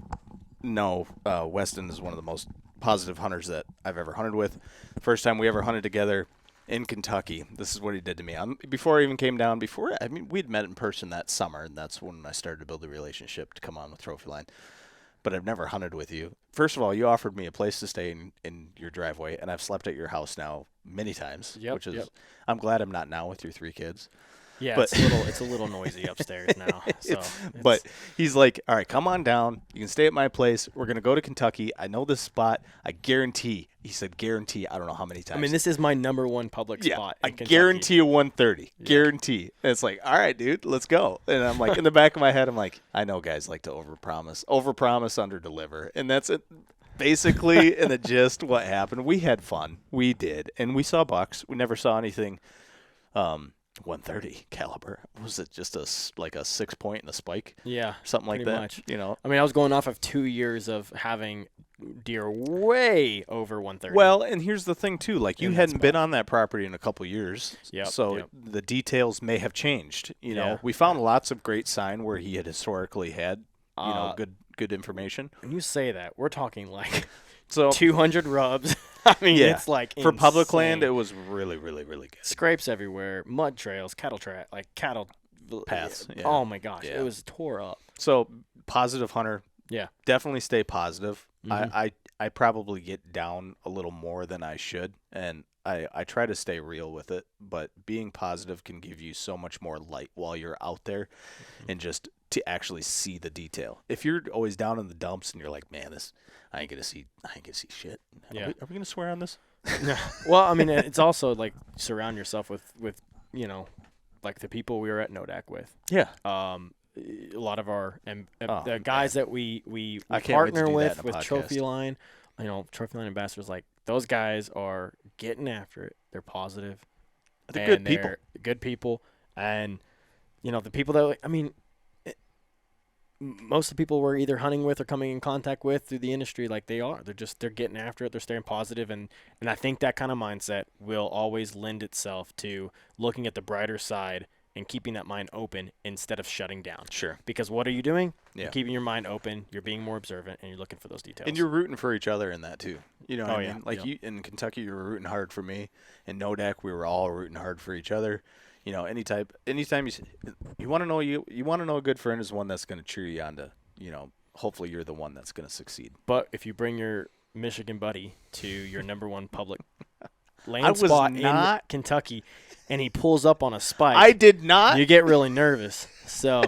know, Weston is one of the most positive hunters that I've ever hunted with. First time we ever hunted together in Kentucky, this is what he did to me. Before I even came down, we'd met in person that summer, and that's when I started to build a relationship to come on with Trophyline. But I've never hunted with you. First of all, you offered me a place to stay in your driveway, and I've slept at your house now many times, which is I'm glad I'm not now with your 3 kids. Yeah, but it's a little noisy upstairs now. So but he's like, all right, come on down. You can stay at my place. We're going to go to Kentucky. I know this spot. I guarantee. He said guarantee. I don't know how many times. I mean, this is my number 1 public spot in Kentucky. Guarantee a 130. Yeah. Guarantee. And it's like, all right, dude, let's go. And I'm like, in the back of my head, I'm like, I know guys like to overpromise, underdeliver. And that's it. Basically, in the gist, what happened, we had fun. We did. And we saw bucks. We never saw anything 130 caliber. Was it just a 6 point and a spike? Yeah, something like that. Much. You know, I mean, I was going off of 2 years of having deer way over 130. Well, and here's the thing too. Like, you hadn't been on that property in a couple years, so the details may have changed. You know, we found lots of great sign where he had historically had good information. When you say that, we're talking like 200 rubs. I mean, it's like for public land, it was really, really, really good. Scrapes everywhere, mud trails, cattle paths. Yeah. Oh my gosh, it was tore up. So positive hunter. Yeah, definitely stay positive. Mm-hmm. I probably get down a little more than I should, and I try to stay real with it. But being positive can give you so much more light while you're out there, and just to actually see the detail. If you're always down in the dumps and you're like, man, I ain't gonna see shit. Yeah. Are we gonna swear on this? Well, I mean, it's also like surround yourself with like the people we were at Nodak with. Yeah. A lot of our the guys that we partner with Trophyline, Trophyline ambassadors, like those guys are getting after it. They're positive. They're good people. Good people, and the people that most of the people we're either hunting with or coming in contact with through the industry, like they're getting after it. They're staying positive, and I think that kind of mindset will always lend itself to looking at the brighter side and keeping that mind open instead of shutting down. Sure. Because what are you doing? Yeah. You're keeping your mind open. You're being more observant, and you're looking for those details. And you're rooting for each other in that too. You know what I mean? Yeah. Like you in Kentucky, you were rooting hard for me. In Nodak, we were all rooting hard for each other. Anytime you want to know you want to know a good friend is one that's going to cheer you on to, hopefully you're the one that's going to succeed. But if you bring your Michigan buddy to your number 1 public land spot in Kentucky, and he pulls up on a spike, I did not. You get really nervous. So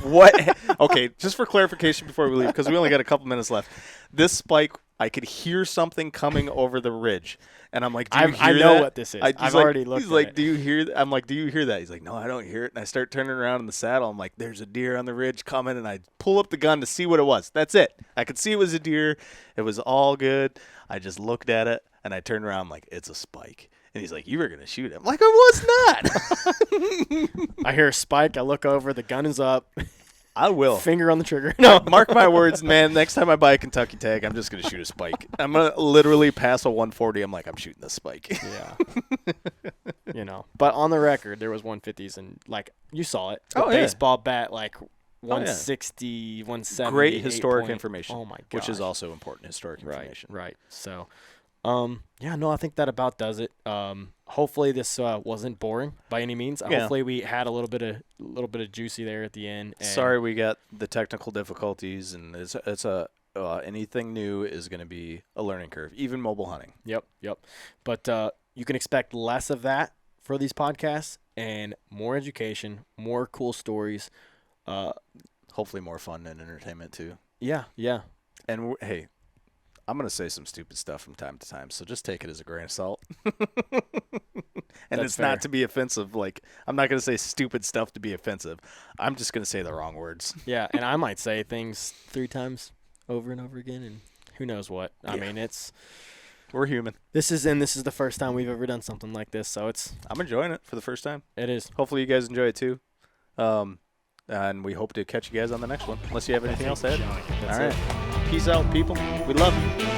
what? Okay, just for clarification before we leave, because we only got a couple minutes left. This spike, I could hear something coming over the ridge, and I'm like, "Do you hear that?" I know what this is. I've already looked. He's like, "Do you hear?" I'm like, "Do you hear that?" He's like, "No, I don't hear it." And I start turning around in the saddle. I'm like, "There's a deer on the ridge coming," and I pull up the gun to see what it was. That's it. I could see it was a deer. It was all good. I just looked at it, and I turned around. I'm like, "It's a spike." And he's like, "You were going to shoot him." I'm like, I was not. I hear a spike. I look over. The gun is up. I will. Finger on the trigger. No. Mark my words, man. Next time I buy a Kentucky tag, I'm just going to shoot a spike. I'm going to literally pass a 140. I'm like, I'm shooting this spike. Yeah. But on the record, there was 150s, and like you saw it. Baseball bat, like 160, 170. Great historic information. Oh, my gosh. Which is also important historic information. Right. So, I think that about does it. Hopefully this wasn't boring by any means. Yeah. Hopefully we had a little bit of juicy there at the end. And sorry we got the technical difficulties, and it's anything new is going to be a learning curve, even mobile hunting. Yep. But you can expect less of that for these podcasts and more education, more cool stories. Hopefully more fun and entertainment too. Yeah. And hey, I'm going to say some stupid stuff from time to time, so just take it as a grain of salt. And it's not to be offensive. Like, I'm not going to say stupid stuff to be offensive. I'm just going to say the wrong words. Yeah, and I might say things 3 times over and over again, and who knows what. I mean, we're human. This is the first time we've ever done something like this, so I'm enjoying it for the first time. It is. Hopefully you guys enjoy it too. And we hope to catch you guys on the next one, unless you have anything else to add. All right. Peace out, people. We love you.